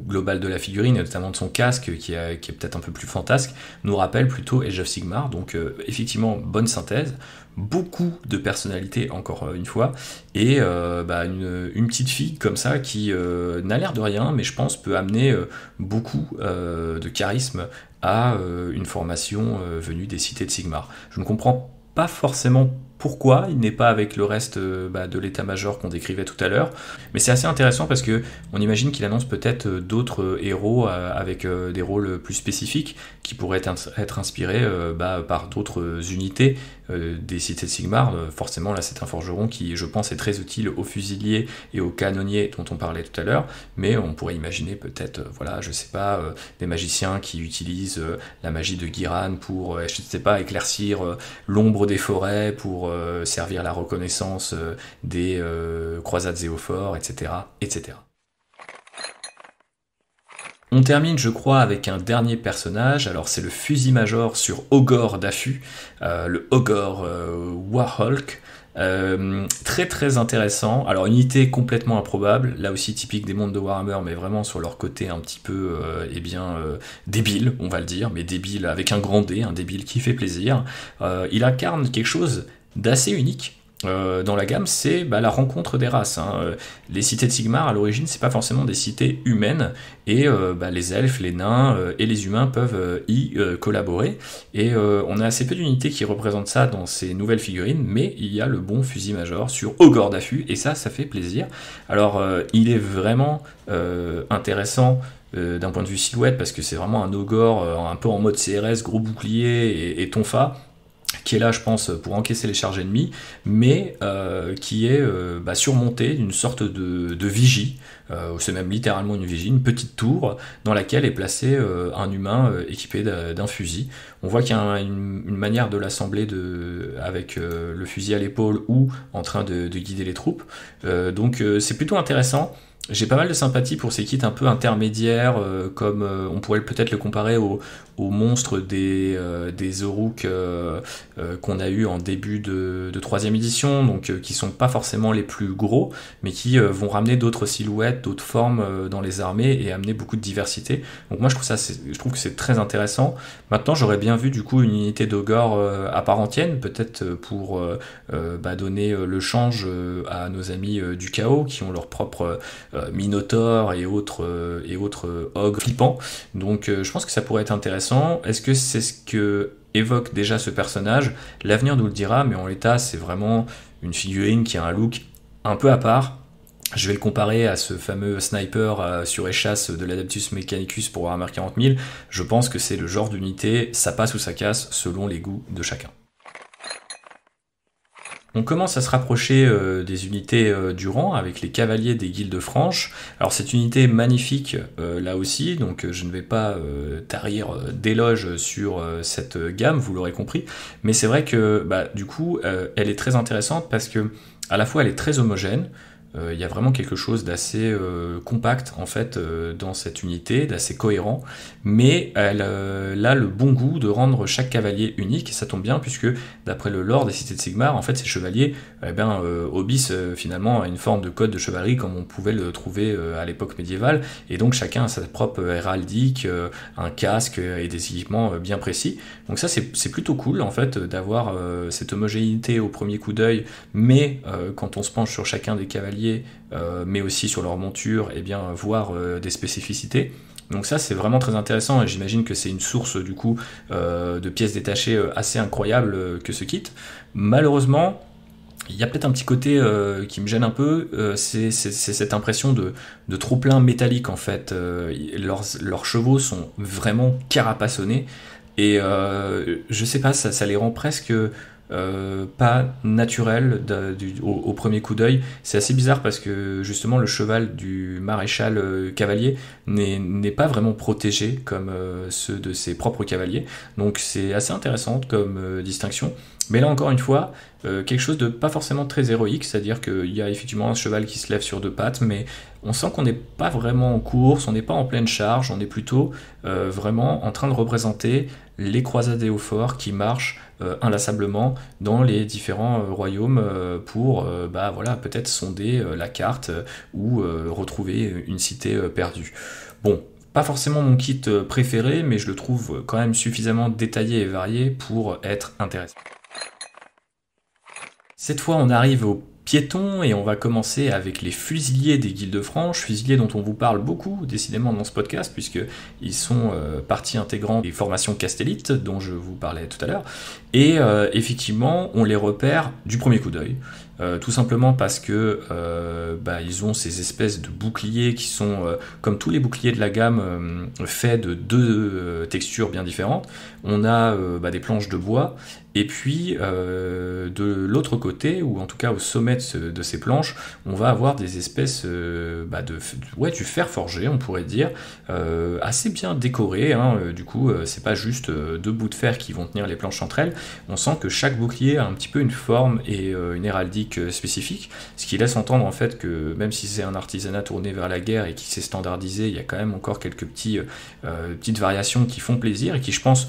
globale de la figurine, et notamment de son casque qui est peut-être un peu plus fantasque, nous rappelle plutôt Age of Sigmar, donc effectivement bonne synthèse, beaucoup de personnalité encore une fois, et une petite fille comme ça qui n'a l'air de rien, mais je pense peut amener beaucoup de charisme à une formation venue des cités de Sigmar. Je ne comprends pas forcément pourquoi il n'est pas avec le reste de l'état-major qu'on décrivait tout à l'heure, mais c'est assez intéressant parce que on imagine qu'il annonce peut-être d'autres héros avec des rôles plus spécifiques qui pourraient être inspirés par d'autres unités des cités de Sigmar. Forcément là c'est un forgeron qui je pense est très utile aux fusiliers et aux canonniers dont on parlait tout à l'heure, mais on pourrait imaginer peut-être des magiciens qui utilisent la magie de Ghiran pour éclaircir l'ombre des forêts, pour servir la reconnaissance des croisades Éophore, etc., etc. On termine, je crois, avec un dernier personnage. Alors c'est le fusil-major sur Ogor d'Affût, le Ogor Warhulk. Très très intéressant. Alors unité complètement improbable, là aussi typique des mondes de Warhammer, mais vraiment sur leur côté un petit peu débile, on va le dire, mais débile avec un grand D, un débile qui fait plaisir. Il incarne quelque chose d'assez unique, dans la gamme, c'est la rencontre des races, hein. Les cités de Sigmar, à l'origine, c'est pas forcément des cités humaines, et les elfes, les nains et les humains peuvent y collaborer. Et on a assez peu d'unités qui représentent ça dans ces nouvelles figurines, mais il y a le bon fusil major sur Ogre d'Affût, et ça fait plaisir. Alors, il est vraiment intéressant d'un point de vue silhouette, parce que c'est vraiment un ogre un peu en mode CRS, gros bouclier et tonfa, qui est là, je pense, pour encaisser les charges ennemies, mais qui est surmonté d'une sorte de vigie, c'est même littéralement une vigie, une petite tour dans laquelle est placé un humain équipé d'un fusil. On voit qu'il y a une manière de l'assembler avec le fusil à l'épaule ou en train de guider les troupes. Donc c'est plutôt intéressant. J'ai pas mal de sympathie pour ces kits un peu intermédiaires, comme on pourrait peut-être le comparer aux monstres des Oruk qu'on a eu en début de 3ème édition, donc qui sont pas forcément les plus gros, mais qui vont ramener d'autres silhouettes, d'autres formes dans les armées et amener beaucoup de diversité. Donc moi je trouve que c'est très intéressant. Maintenant j'aurais bien vu du coup une unité d'Ogre à part entière, peut-être pour donner le change à nos amis du chaos qui ont leur propre Minotaur et autres ogres flippants. Donc je pense que ça pourrait être intéressant. Est-ce que c'est ce que évoque déjà ce personnage? L'avenir nous le dira, mais en l'état c'est vraiment une figurine qui a un look un peu à part. Je vais le comparer à ce fameux sniper sur échasse de l'Adeptus Mechanicus pour Warhammer 40 000. Je pense que c'est le genre d'unité, ça passe ou ça casse selon les goûts de chacun. On commence à se rapprocher des unités du rang avec les cavaliers des Guildes Franches. Alors cette unité magnifique là aussi, donc je ne vais pas tarir d'éloges sur cette gamme, vous l'aurez compris, mais c'est vrai que du coup elle est très intéressante parce que à la fois elle est très homogène. Il y a vraiment quelque chose d'assez compact en fait dans cette unité, d'assez cohérent, mais elle a le bon goût de rendre chaque cavalier unique, et ça tombe bien puisque d'après le lore des cités de Sigmar, en fait ces chevaliers obéissent finalement à une forme de code de chevalerie comme on pouvait le trouver à l'époque médiévale, et donc chacun a sa propre héraldique, un casque et des équipements bien précis. Donc ça c'est plutôt cool en fait d'avoir cette homogénéité au premier coup d'œil, mais quand on se penche sur chacun des cavaliers, mais aussi sur leur monture, voir des spécificités. Donc ça c'est vraiment très intéressant, et j'imagine que c'est une source du coup de pièces détachées assez incroyable que ce kit. Malheureusement, il y a peut-être un petit côté qui me gêne un peu, c'est cette impression de trop-plein métallique en fait. Leurs chevaux sont vraiment carapassonnés, et je sais pas, ça les rend presque pas naturel au premier coup d'œil. C'est assez bizarre parce que justement le cheval du maréchal cavalier n'est pas vraiment protégé comme ceux de ses propres cavaliers, donc c'est assez intéressant comme distinction. Mais là encore une fois, quelque chose de pas forcément très héroïque, c'est-à-dire qu'il y a effectivement un cheval qui se lève sur deux pattes, mais on sent qu'on n'est pas vraiment en course, on n'est pas en pleine charge, on est plutôt vraiment en train de représenter les croisades au fort qui marchent inlassablement dans les différents royaumes pour peut-être sonder la carte ou retrouver une cité perdue. Bon, pas forcément mon kit préféré, mais je le trouve quand même suffisamment détaillé et varié pour être intéressant. Cette fois, on arrive aux piétons et on va commencer avec les fusiliers des Guildes Franches, fusiliers dont on vous parle beaucoup décidément dans ce podcast puisqu'ils sont partie intégrante des formations Castellite dont je vous parlais tout à l'heure, et effectivement on les repère du premier coup d'œil. Tout simplement parce que ils ont ces espèces de boucliers qui sont, comme tous les boucliers de la gamme, faits de deux textures bien différentes. On a des planches de bois, et puis de l'autre côté, ou en tout cas au sommet de ces planches, on va avoir des espèces du fer forgé, on pourrait dire, assez bien décoré, hein. Du coup, c'est pas juste deux bouts de fer qui vont tenir les planches entre elles. On sent que chaque bouclier a un petit peu une forme et une héraldique spécifique, ce qui laisse entendre en fait que même si c'est un artisanat tourné vers la guerre et qui s'est standardisé, il y a quand même encore quelques petites variations qui font plaisir et qui, je pense,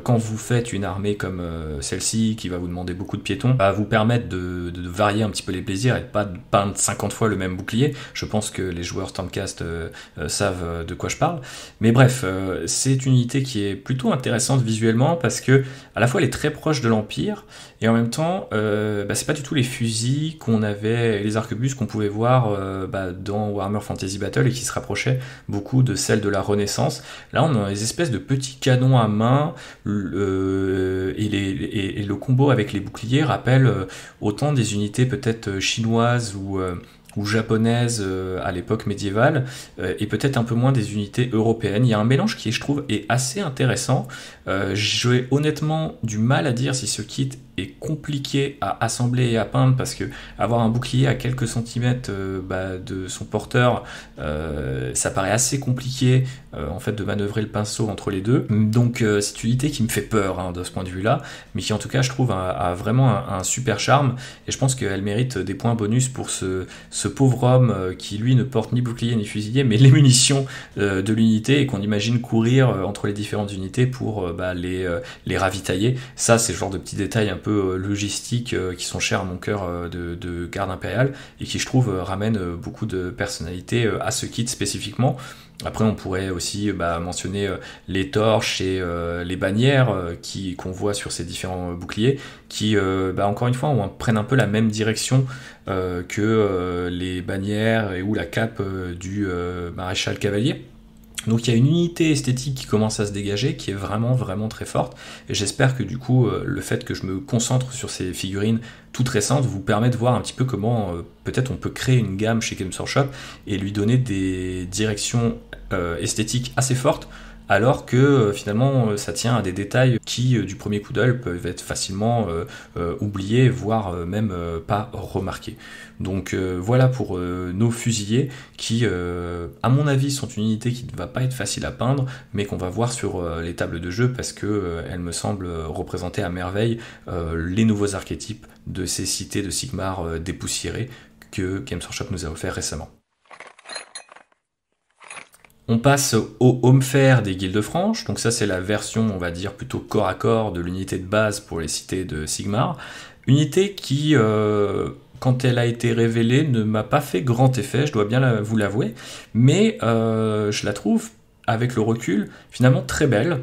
quand vous faites une armée comme celle-ci, qui va vous demander beaucoup de piétons, va vous permettre de varier un petit peu les plaisirs et de pas peindre 50 fois le même bouclier. Je pense que les joueurs Stormcast savent de quoi je parle. Mais bref, c'est une unité qui est plutôt intéressante visuellement parce que à la fois elle est très proche de l'Empire et en même temps c'est pas du tout les fusils qu'on avait, les arquebuses qu'on pouvait voir dans Warhammer Fantasy Battle et qui se rapprochaient beaucoup de celles de la Renaissance. Là on a des espèces de petits canons à main et le combo avec les boucliers rappelle autant des unités peut-être chinoises ou japonaise à l'époque médiévale, et peut-être un peu moins des unités européennes. Il y a un mélange qui, je trouve, est assez intéressant. J'ai honnêtement du mal à dire si ce kit est compliqué à assembler et à peindre, parce que avoir un bouclier à quelques centimètres de son porteur, ça paraît assez compliqué en fait de manœuvrer le pinceau entre les deux. Donc c'est une unité qui me fait peur de ce point de vue là, mais qui en tout cas je trouve a vraiment un super charme, et je pense qu'elle mérite des points bonus pour ce pauvre homme qui lui ne porte ni bouclier ni fusilier, mais les munitions de l'unité, et qu'on imagine courir entre les différentes unités pour les ravitailler. Ça c'est le genre de petits détails un peu logistiques qui sont chers à mon cœur de garde impériale, et qui je trouve ramènent beaucoup de personnalité à ce kit spécifiquement. Après on pourrait aussi mentionner les torches et les bannières qu'on voit sur ces différents boucliers, qui encore une fois prennent un peu la même direction que les bannières ou la cape du maréchal cavalier. Donc il y a une unité esthétique qui commence à se dégager, qui est vraiment vraiment très forte, et j'espère que du coup le fait que je me concentre sur ces figurines toutes récentes vous permet de voir un petit peu comment peut-être on peut créer une gamme chez Games Workshop et lui donner des directions esthétiques assez fortes, alors que finalement ça tient à des détails qui du premier coup d'œil peuvent être facilement oubliés, voire même pas remarqués. Donc voilà pour nos fusiliers qui à mon avis sont une unité qui ne va pas être facile à peindre, mais qu'on va voir sur les tables de jeu, parce que elle me semble représenter à merveille les nouveaux archétypes de ces cités de Sigmar dépoussiérées que Games Workshop nous a offert récemment. On passe au home fair des Guildes-Franches, donc ça c'est la version on va dire plutôt corps à corps de l'unité de base pour les cités de Sigmar. Unité qui, quand elle a été révélée, ne m'a pas fait grand effet, je dois bien vous l'avouer, mais je la trouve, avec le recul, finalement très belle.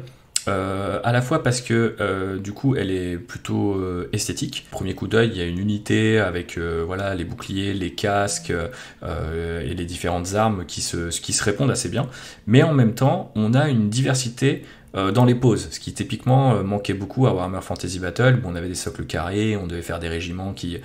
À la fois parce que du coup elle est plutôt esthétique. Premier coup d'œil, il y a une unité avec les boucliers, les casques et les différentes armes qui se répondent assez bien, mais en même temps on a une diversité dans les poses, ce qui typiquement manquait beaucoup à Warhammer Fantasy Battle, où on avait des socles carrés, on devait faire des régiments qui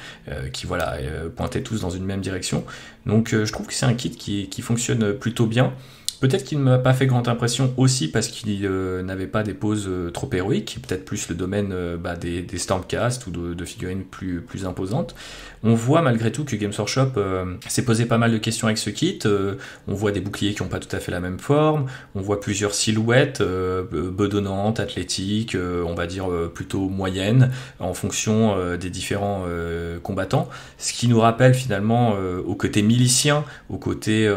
pointaient tous dans une même direction. Donc je trouve que c'est un kit qui fonctionne plutôt bien. Peut-être qu'il ne m'a pas fait grande impression aussi parce qu'il n'avait pas des poses trop héroïques, peut-être plus le domaine des Stormcast ou de figurines plus imposantes. On voit malgré tout que Games Workshop s'est posé pas mal de questions avec ce kit. On voit des boucliers qui n'ont pas tout à fait la même forme, on voit plusieurs silhouettes bedonnantes, athlétiques, on va dire plutôt moyennes, en fonction des différents combattants, ce qui nous rappelle finalement au côté milicien, au côté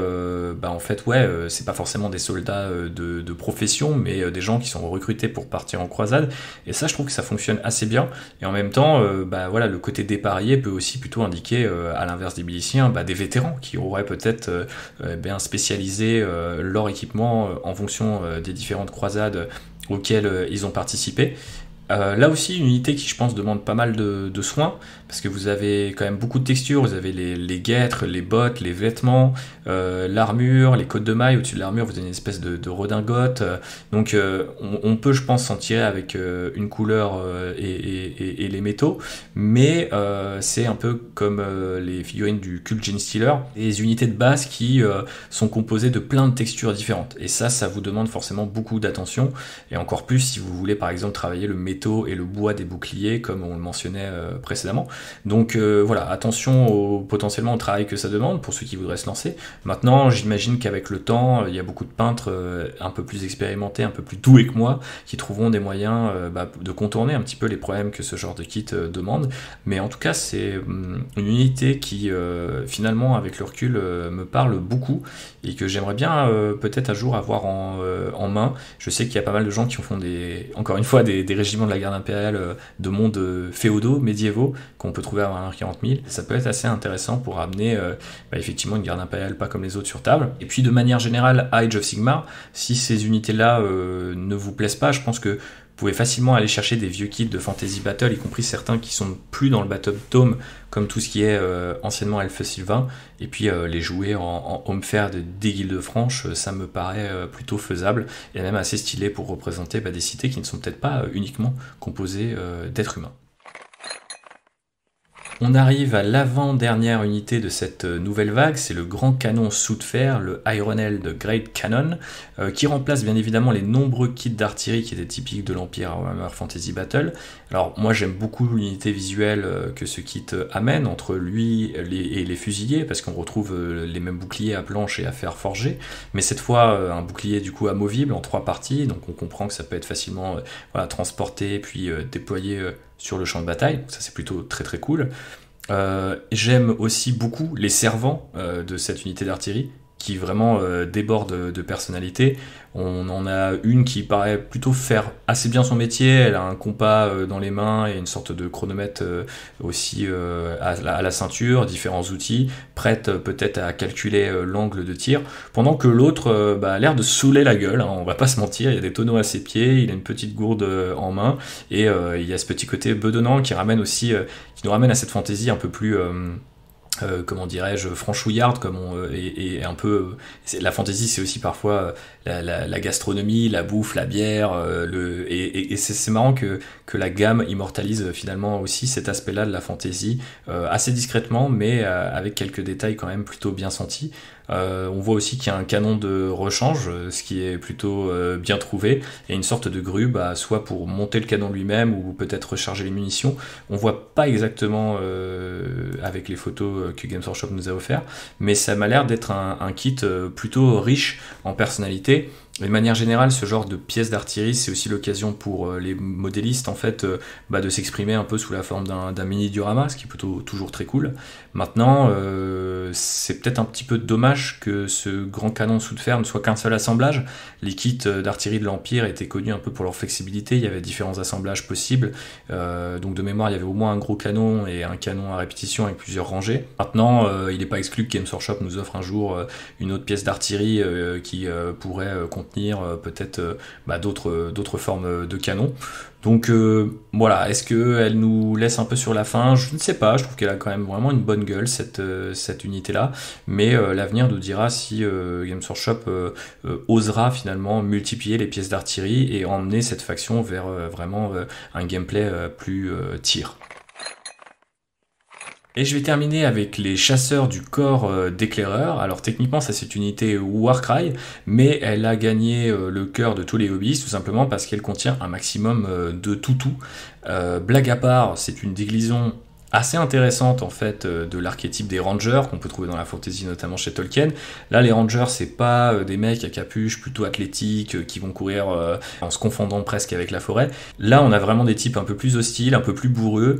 c'est pas forcément des soldats de profession, mais des gens qui sont recrutés pour partir en croisade, et ça je trouve que ça fonctionne assez bien. Et en même temps le côté dépareillé peut aussi plutôt indiquer à l'inverse des miliciens des vétérans qui auraient peut-être spécialisé leur équipement en fonction des différentes croisades auxquelles ils ont participé. Là aussi, une unité qui, je pense, demande pas mal de soins, parce que vous avez quand même beaucoup de textures, vous avez les guêtres, les bottes, les vêtements, l'armure, les côtes de mailles, au-dessus de l'armure, vous avez une espèce de redingote, donc on peut, je pense, s'en tirer avec une couleur et les métaux, mais c'est un peu comme les figurines du Cult Genestealer, des unités de base qui sont composées de plein de textures différentes, et ça vous demande forcément beaucoup d'attention, et encore plus si vous voulez par exemple travailler le métaux et le bois des boucliers comme on le mentionnait précédemment. Donc attention potentiellement au travail que ça demande pour ceux qui voudraient se lancer. Maintenant j'imagine qu'avec le temps il y a beaucoup de peintres un peu plus expérimentés, un peu plus doués que moi, qui trouveront des moyens de contourner un petit peu les problèmes que ce genre de kit demande, mais en tout cas c'est une unité qui finalement avec le recul me parle beaucoup, et que j'aimerais bien peut-être un jour avoir en main. Je sais qu'il y a pas mal de gens qui font encore une fois des régiments de la garde impériale de mondes féodaux, médiévaux, qu'on peut trouver à Warhammer 40 000. Ça peut être assez intéressant pour amener effectivement une garde impériale pas comme les autres sur table. Et puis de manière générale, Age of Sigmar, si ces unités-là ne vous plaisent pas, je pense que vous pouvez facilement aller chercher des vieux kits de Fantasy Battle, y compris certains qui sont plus dans le Battle Tome, comme tout ce qui est anciennement Elfe Sylvain, et puis les jouer en home fair des Guildes de Franche, ça me paraît plutôt faisable, et même assez stylé pour représenter des cités qui ne sont peut-être pas uniquement composées d'êtres humains. On arrive à l'avant-dernière unité de cette nouvelle vague, c'est le grand canon sous de fer, le Ironheld Great Cannon, qui remplace bien évidemment les nombreux kits d'artillerie qui étaient typiques de l'Empire à Warhammer Fantasy Battle. Alors moi j'aime beaucoup l'unité visuelle que ce kit amène, entre lui et les fusiliers, parce qu'on retrouve les mêmes boucliers à planche et à fer forgé, mais cette fois un bouclier du coup amovible en 3 parties, donc on comprend que ça peut être facilement transporté puis déployé sur le champ de bataille, donc ça c'est plutôt très très cool. J'aime aussi beaucoup les servants de cette unité d'artillerie qui vraiment déborde de personnalité. On en a une qui paraît plutôt faire assez bien son métier, elle a un compas dans les mains et une sorte de chronomètre aussi à la ceinture, différents outils, prête peut-être à calculer l'angle de tir, pendant que l'autre a l'air de saouler la gueule, hein, on va pas se mentir, il y a des tonneaux à ses pieds, il a une petite gourde en main, et il y a ce petit côté bedonnant qui ramène aussi, qui nous ramène à cette fantaisie un peu plus... comment dirais-je, franchouillarde, et un peu... la fantaisie, c'est aussi parfois la gastronomie, la bouffe, la bière, et c'est marrant que la gamme immortalise finalement aussi cet aspect-là de la fantaisie, assez discrètement, mais avec quelques détails quand même plutôt bien sentis. On voit aussi qu'il y a un canon de rechange, ce qui est plutôt bien trouvé, et une sorte de grue, soit pour monter le canon lui-même ou peut-être recharger les munitions. On voit pas exactement avec les photos que Games Workshop nous a offert, mais ça m'a l'air d'être un kit plutôt riche en personnalité. Et de manière générale, ce genre de pièces d'artillerie, c'est aussi l'occasion pour les modélistes en fait de s'exprimer un peu sous la forme d'un mini diorama, ce qui est plutôt toujours très cool. Maintenant, c'est peut-être un petit peu dommage que ce grand canon sous de fer ne soit qu'un seul assemblage. Les kits d'artillerie de l'Empire étaient connus un peu pour leur flexibilité, il y avait différents assemblages possibles, donc de mémoire il y avait au moins un gros canon et un canon à répétition avec plusieurs rangées. Maintenant, il n'est pas exclu que Games Workshop nous offre un jour une autre pièce d'artillerie qui pourrait contenir peut-être d'autres formes de canons. Donc voilà, est-ce qu'elle nous laisse un peu sur la fin? Je ne sais pas, je trouve qu'elle a quand même vraiment une bonne gueule cette unité-là, mais l'avenir nous dira si Games Workshop osera finalement multiplier les pièces d'artillerie et emmener cette faction vers vraiment un gameplay plus tir. Et je vais terminer avec les chasseurs du corps d'éclaireur. Alors techniquement ça c'est une unité Warcry, mais elle a gagné le cœur de tous les hobbyistes tout simplement parce qu'elle contient un maximum de toutous. Blague à part, c'est une déclinaison assez intéressante en fait de l'archétype des rangers qu'on peut trouver dans la fantasy notamment chez Tolkien. Là les rangers c'est pas des mecs à capuche plutôt athlétiques qui vont courir en se confondant presque avec la forêt. Là on a vraiment des types un peu plus hostiles, un peu plus bourreux,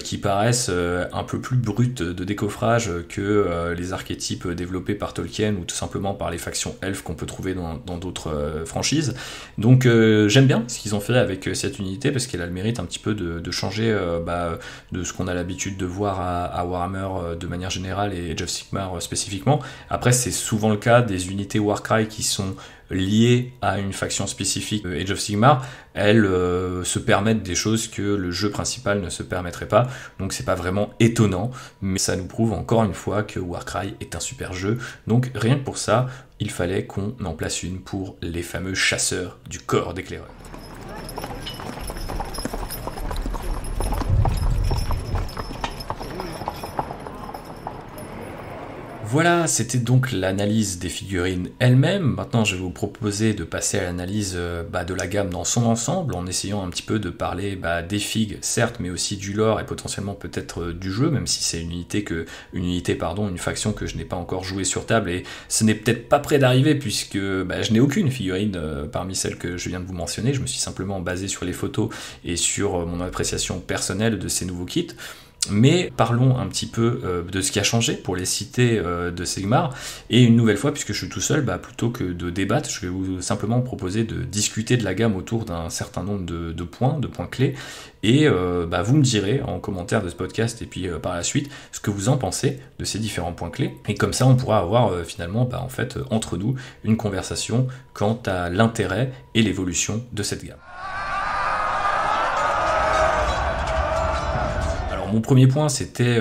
qui paraissent un peu plus bruts de décoffrage que les archétypes développés par Tolkien ou tout simplement par les factions elfes qu'on peut trouver dans d'autres franchises. Donc j'aime bien ce qu'ils ont fait avec cette unité parce qu'elle a le mérite un petit peu de changer de ce qu'on a l'habitude de voir à Warhammer de manière générale et Age of Sigmar spécifiquement. Après c'est souvent le cas des unités Warcry qui sont liées à une faction spécifique Age of Sigmar, elles se permettent des choses que le jeu principal ne se permettrait pas, donc c'est pas vraiment étonnant, mais ça nous prouve encore une fois que Warcry est un super jeu, donc rien que pour ça, il fallait qu'on en place une pour les fameux chasseurs du corps d'éclaireur. Voilà, c'était donc l'analyse des figurines elles-mêmes. Maintenant, je vais vous proposer de passer à l'analyse de la gamme dans son ensemble, en essayant un petit peu de parler des figues, certes, mais aussi du lore et potentiellement peut-être du jeu, même si c'est une faction que je n'ai pas encore jouée sur table, et ce n'est peut-être pas près d'arriver, puisque je n'ai aucune figurine parmi celles que je viens de vous mentionner. Je me suis simplement basé sur les photos et sur mon appréciation personnelle de ces nouveaux kits. Mais parlons un petit peu de ce qui a changé pour les cités de Sigmar. Et une nouvelle fois, puisque je suis tout seul, plutôt que de débattre, je vais vous simplement proposer de discuter de la gamme autour d'un certain nombre de points clés. Et vous me direz en commentaire de ce podcast et puis par la suite ce que vous en pensez de ces différents points clés. Et comme ça, on pourra avoir finalement, entre nous, une conversation quant à l'intérêt et l'évolution de cette gamme. Mon premier point, c'était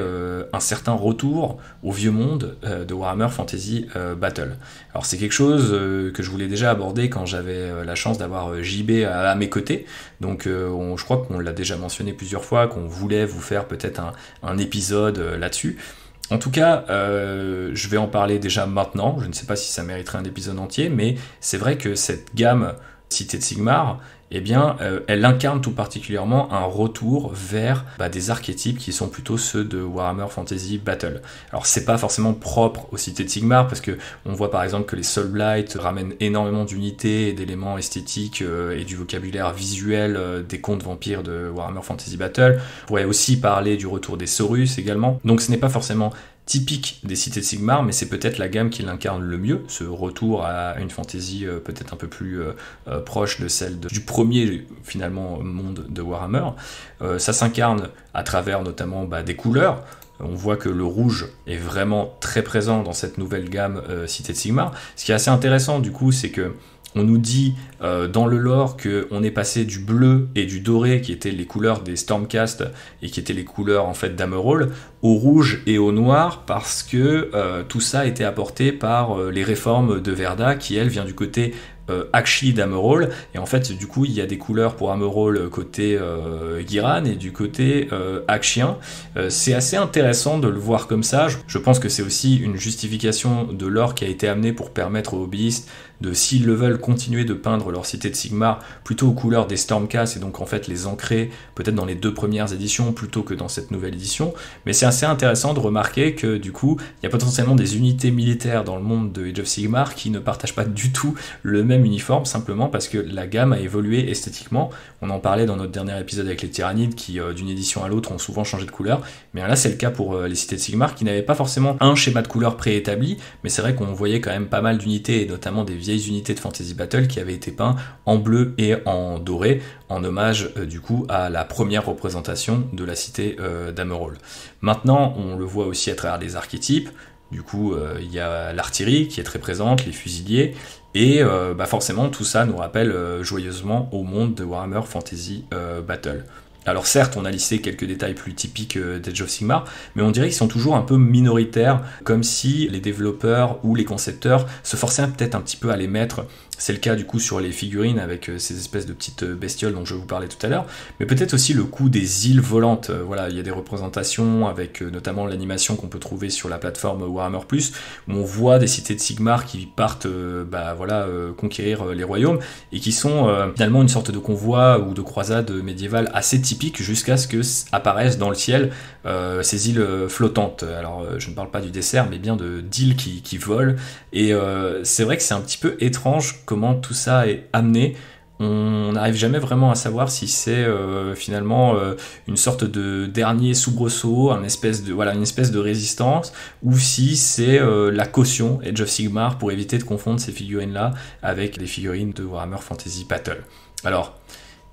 un certain retour au vieux monde de Warhammer Fantasy Battle. Alors c'est quelque chose que je voulais déjà aborder quand j'avais la chance d'avoir JB à mes côtés. Donc je crois qu'on l'a déjà mentionné plusieurs fois, qu'on voulait vous faire peut-être un épisode là-dessus. En tout cas, je vais en parler déjà maintenant. Je ne sais pas si ça mériterait un épisode entier, mais c'est vrai que cette gamme Cité de Sigmar, elle incarne tout particulièrement un retour vers des archétypes qui sont plutôt ceux de Warhammer Fantasy Battle. Alors c'est pas forcément propre aux cités de Sigmar, parce que on voit par exemple que les Soul Blight ramènent énormément d'unités et d'éléments esthétiques et du vocabulaire visuel des contes vampires de Warhammer Fantasy Battle. On pourrait aussi parler du retour des Saurus également. Donc ce n'est pas forcément typique des cités de Sigmar, mais c'est peut-être la gamme qui l'incarne le mieux, ce retour à une fantasy peut-être un peu plus proche de celle du premier finalement monde de Warhammer. Ça s'incarne à travers notamment des couleurs. On voit que le rouge est vraiment très présent dans cette nouvelle gamme Cité de Sigmar. Ce qui est assez intéressant du coup, c'est que on nous dit dans le lore qu'on est passé du bleu et du doré, qui étaient les couleurs des Stormcast et qui étaient les couleurs en fait d'Amerol, au rouge et au noir, parce que tout ça a été apporté par les réformes de Verda, qui elle vient du côté Akshi d'Amerol, et en fait du coup il y a des couleurs pour Amerol côté Ghiran et du côté Akshien. C'est assez intéressant de le voir comme ça. Je pense que c'est aussi une justification de l'or qui a été amenée pour permettre aux hobbyistes de, s'ils le veulent, continuer de peindre leur cité de Sigmar plutôt aux couleurs des Stormcast, et donc en fait les ancrer peut-être dans les 2 premières éditions plutôt que dans cette nouvelle édition. Mais c'est assez intéressant de remarquer que du coup il y a potentiellement des unités militaires dans le monde de Age of Sigmar qui ne partagent pas du tout le même uniforme, simplement parce que la gamme a évolué esthétiquement. On en parlait dans notre dernier épisode avec les Tyrannides qui d'une édition à l'autre ont souvent changé de couleur, mais là c'est le cas pour les cités de Sigmar qui n'avaient pas forcément un schéma de couleur préétabli, mais c'est vrai qu'on voyait quand même pas mal d'unités, et notamment des vieilles unités de Fantasy Battle qui avaient été peints en bleu et en doré, en hommage du coup à la première représentation de la cité d'Amerol. Maintenant on le voit aussi à travers les archétypes. Du coup, il y a l'artillerie qui est très présente, les fusiliers, et forcément tout ça nous rappelle joyeusement au monde de Warhammer Fantasy Battle. Alors certes, on a listé quelques détails plus typiques d'Age of Sigmar, mais on dirait qu'ils sont toujours un peu minoritaires, comme si les développeurs ou les concepteurs se forçaient peut-être un petit peu à les mettre. C'est le cas du coup sur les figurines avec ces espèces de petites bestioles dont je vous parlais tout à l'heure, mais peut-être aussi le coup des îles volantes. Voilà, il y a des représentations avec notamment l'animation qu'on peut trouver sur la plateforme Warhammer+, où on voit des cités de Sigmar qui partent conquérir les royaumes, et qui sont finalement une sorte de convoi ou de croisade médiévale assez typique, jusqu'à ce que apparaissent dans le ciel ces îles flottantes. Alors je ne parle pas du dessert, mais bien d'îles qui volent, et c'est vrai que c'est un petit peu étrange comment tout ça est amené. On n'arrive jamais vraiment à savoir si c'est finalement une sorte de dernier soubresaut, une espèce de résistance, ou si c'est la caution Age of Sigmar pour éviter de confondre ces figurines-là avec les figurines de Warhammer Fantasy Battle. Alors,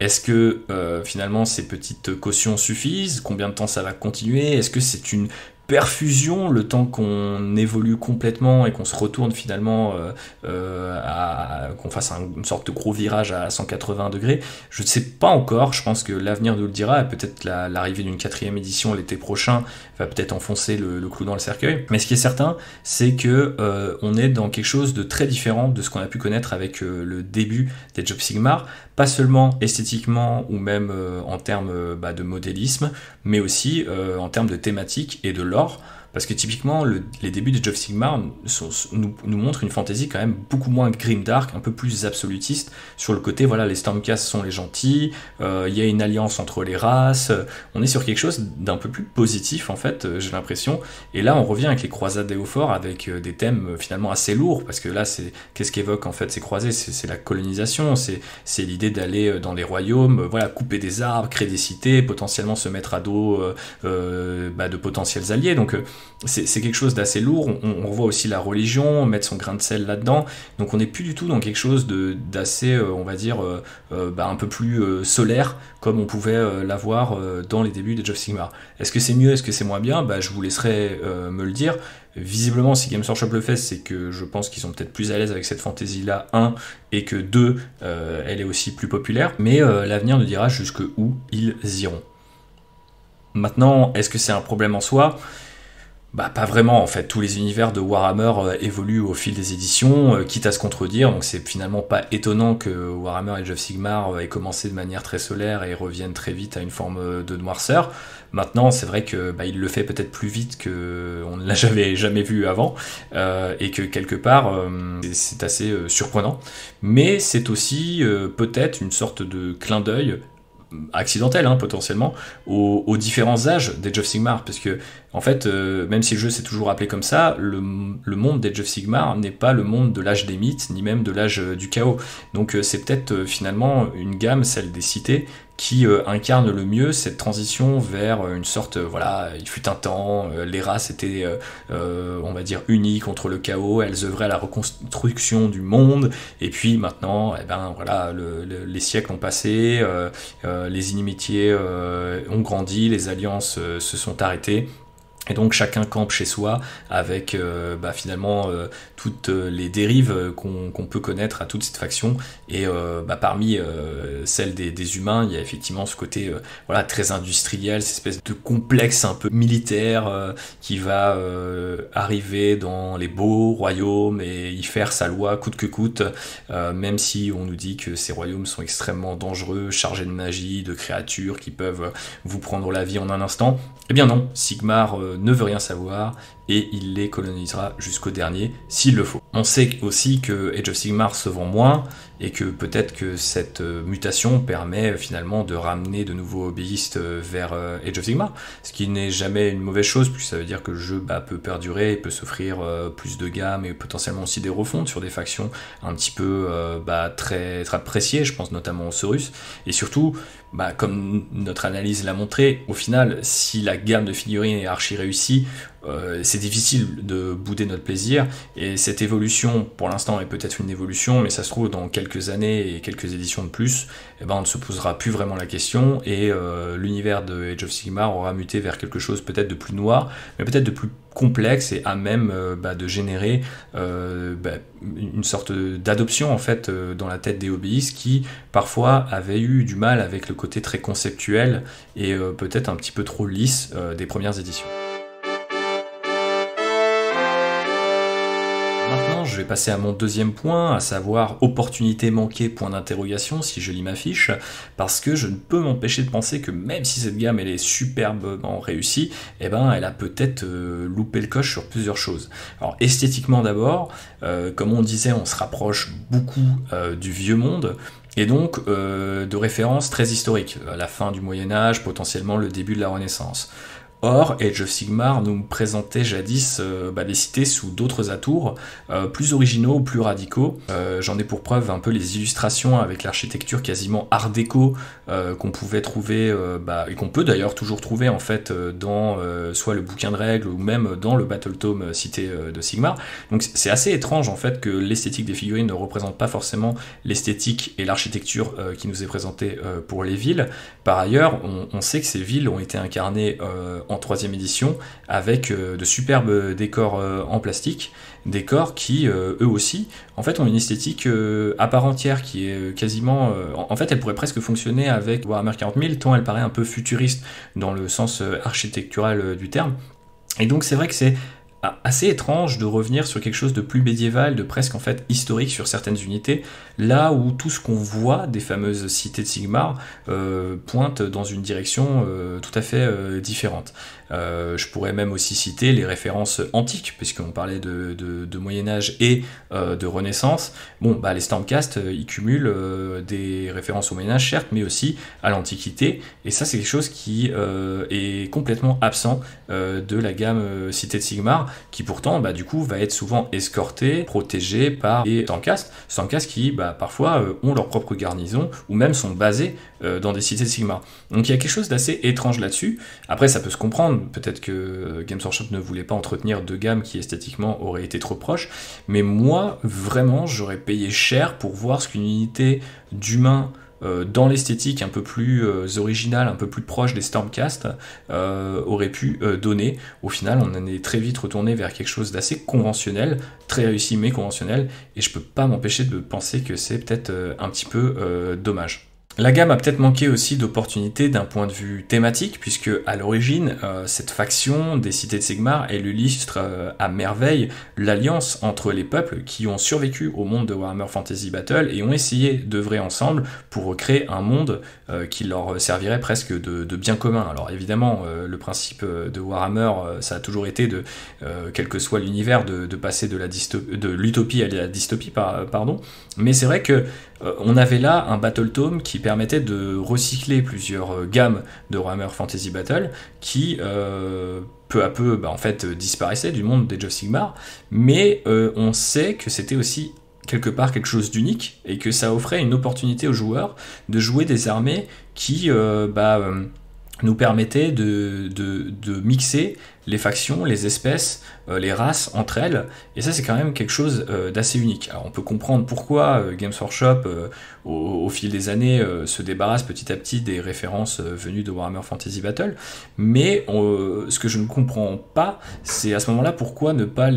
est-ce que finalement ces petites cautions suffisent? Combien de temps ça va continuer? Est-ce que c'est une perfusion, le temps qu'on évolue complètement et qu'on se retourne finalement qu'on fasse une sorte de gros virage à 180 degrés? Je ne sais pas encore, je pense que l'avenir nous le dira, et peut-être l'arrivée d'une 4e édition l'été prochain va peut-être enfoncer le clou dans le cercueil. Mais ce qui est certain, c'est que on est dans quelque chose de très différent de ce qu'on a pu connaître avec le début d'Age of Sigmar, pas seulement esthétiquement ou même en termes de modélisme, mais aussi en termes de thématique et de lore. Parce que typiquement, les débuts de Age of Sigmar nous montrent une fantasy quand même beaucoup moins grimdark, un peu plus absolutiste, sur le côté, voilà, les Stormcast sont les gentils, il y a une alliance entre les races, on est sur quelque chose d'un peu plus positif en fait, j'ai l'impression, et là on revient avec les croisades d'Éofor avec des thèmes finalement assez lourds, parce que là, qu'est-ce qu'évoquent en fait ces croisés, c'est la colonisation, c'est l'idée d'aller dans les royaumes, voilà, couper des arbres, créer des cités, potentiellement se mettre à dos de potentiels alliés, donc c'est quelque chose d'assez lourd. On revoit aussi la religion, mettre son grain de sel là-dedans, donc on n'est plus du tout dans quelque chose d'assez, on va dire, un peu plus solaire, comme on pouvait l'avoir dans les débuts d'Age of Sigmar. Est-ce que c'est mieux, est-ce que c'est moins bien? Je vous laisserai me le dire. Visiblement, si Games Workshop le fait, c'est que je pense qu'ils sont peut-être plus à l'aise avec cette fantasy-là, et que 2, elle est aussi plus populaire, mais l'avenir nous dira jusqu'où ils iront. Maintenant, est-ce que c'est un problème en soi? Pas vraiment en fait, tous les univers de Warhammer évoluent au fil des éditions, quitte à se contredire, donc c'est finalement pas étonnant que Warhammer Age of Sigmar ait commencé de manière très solaire et revienne très vite à une forme de noirceur. Maintenant, c'est vrai que il le fait peut-être plus vite qu'on ne l'a jamais vu avant, et que quelque part, c'est assez surprenant, mais c'est aussi peut-être une sorte de clin d'œil accidentel potentiellement aux différents âges d'Age of Sigmar, parce que en fait même si le jeu s'est toujours appelé comme ça, le monde d'Age of Sigmar n'est pas le monde de l'âge des mythes ni même de l'âge du chaos, donc c'est peut-être finalement une gamme, celle des cités, qui incarne le mieux cette transition vers une sorte, voilà, il fut un temps, les races étaient, on va dire, unies contre le chaos, elles œuvraient à la reconstruction du monde, et puis maintenant, voilà, les siècles ont passé, les inimitiés ont grandi, les alliances se sont arrêtées, et donc chacun campe chez soi avec finalement toutes les dérives qu'on peut connaître à toute cette faction, et parmi celles des humains, il y a effectivement ce côté voilà, très industriel, cette espèce de complexe un peu militaire qui va arriver dans les beaux royaumes et y faire sa loi coûte que coûte, même si on nous dit que ces royaumes sont extrêmement dangereux, chargés de magie, de créatures qui peuvent vous prendre la vie en un instant. Eh bien non, Sigmar ne veut rien savoir, et il les colonisera jusqu'au dernier, s'il le faut. On sait aussi que Age of Sigmar se vend moins, et que peut-être que cette mutation permet finalement de ramener de nouveaux hobbyistes vers Age of Sigmar, ce qui n'est jamais une mauvaise chose, puisque ça veut dire que le jeu peut perdurer, peut s'offrir plus de gamme, et potentiellement aussi des refontes sur des factions un petit peu très, très appréciées, je pense notamment aux Saurus, et surtout, comme notre analyse l'a montré, au final, si la gamme de figurines est archi réussie, c'est difficile de bouder notre plaisir, et cette évolution, pour l'instant, est peut-être une évolution, mais ça se trouve dans quelques années et quelques éditions de plus, on ne se posera plus vraiment la question, et l'univers de Age of Sigmar aura muté vers quelque chose peut-être de plus noir, mais peut-être de plus complexe, et à même de générer une sorte d'adoption en fait dans la tête des hobbyistes qui parfois avaient eu du mal avec le côté très conceptuel et peut-être un petit peu trop lisse des premières éditions. Maintenant, je vais passer à mon deuxième point, à savoir opportunité manquée, point d'interrogation, si je lis ma fiche, parce que je ne peux m'empêcher de penser que même si cette gamme elle est superbement réussie, elle a peut-être loupé le coche sur plusieurs choses. Alors esthétiquement d'abord, comme on disait, on se rapproche beaucoup du vieux monde, et donc de références très historiques, la fin du Moyen-Âge, potentiellement le début de la Renaissance. Or, Age of Sigmar nous présentait jadis des cités sous d'autres atours, plus originaux, plus radicaux. J'en ai pour preuve un peu les illustrations avec l'architecture quasiment art déco qu'on pouvait trouver, et qu'on peut d'ailleurs toujours trouver en fait dans soit le bouquin de règles ou même dans le Battle Tome cité de Sigmar. Donc c'est assez étrange en fait que l'esthétique des figurines ne représente pas forcément l'esthétique et l'architecture qui nous est présentée pour les villes. Par ailleurs, on sait que ces villes ont été incarnées en 3e édition avec de superbes décors en plastique, décors qui eux aussi en fait ont une esthétique à part entière qui est quasiment en fait elle pourrait presque fonctionner avec Warhammer 40 000 tant elle paraît un peu futuriste dans le sens architectural du terme, et donc c'est vrai que c'est assez étrange de revenir sur quelque chose de plus médiéval, de presque en fait historique sur certaines unités, là où tout ce qu'on voit des fameuses cités de Sigmar pointe dans une direction tout à fait différente. Je pourrais même aussi citer les références antiques, puisqu'on parlait de Moyen-Âge et de Renaissance. Bon, bah, les Stormcast, ils cumulent des références au Moyen-Âge, certes, mais aussi à l'Antiquité, et ça, c'est quelque chose qui est complètement absent de la gamme Cité de Sigmar, qui pourtant, bah, du coup, va être souvent escorté, protégé par les Stormcast qui, bah, parfois, ont leur propre garnison, ou même sont basés dans des cités de Sigmar. Donc il y a quelque chose d'assez étrange là-dessus. Après, ça peut se comprendre, peut-être que Games Workshop ne voulait pas entretenir deux gammes qui esthétiquement auraient été trop proches, mais moi, vraiment, j'aurais payé cher pour voir ce qu'une unité d'humains dans l'esthétique un peu plus originale, un peu plus proche des Stormcast, aurait pu donner. Au final, on en est très vite retourné vers quelque chose d'assez conventionnel, très réussi mais conventionnel, et je peux pas m'empêcher de penser que c'est peut-être un petit peu dommage. La gamme a peut-être manqué aussi d'opportunités d'un point de vue thématique, puisque à l'origine, cette faction des cités de Sigmar, elle illustre à merveille l'alliance entre les peuples qui ont survécu au monde de Warhammer Fantasy Battle et ont essayé d'œuvrer ensemble pour créer un monde qui leur servirait presque de bien commun. Alors évidemment, le principe de Warhammer, ça a toujours été de, quel que soit l'univers, de passer de l'utopie à la dystopie, pardon. Mais c'est vrai que on avait là un Battle Tome qui permettait de recycler plusieurs gammes de Warhammer Fantasy Battle qui peu à peu en fait disparaissaient du monde d'Age of Sigmar, mais on sait que c'était aussi quelque part quelque chose d'unique et que ça offrait une opportunité aux joueurs de jouer des armées qui nous permettaient de mixer les factions, les espèces, les races entre elles, et ça c'est quand même quelque chose d'assez unique. Alors on peut comprendre pourquoi Games Workshop au fil des années se débarrasse petit à petit des références venues de Warhammer Fantasy Battle, mais ce que je ne comprends pas, c'est à ce moment-là pourquoi ne pas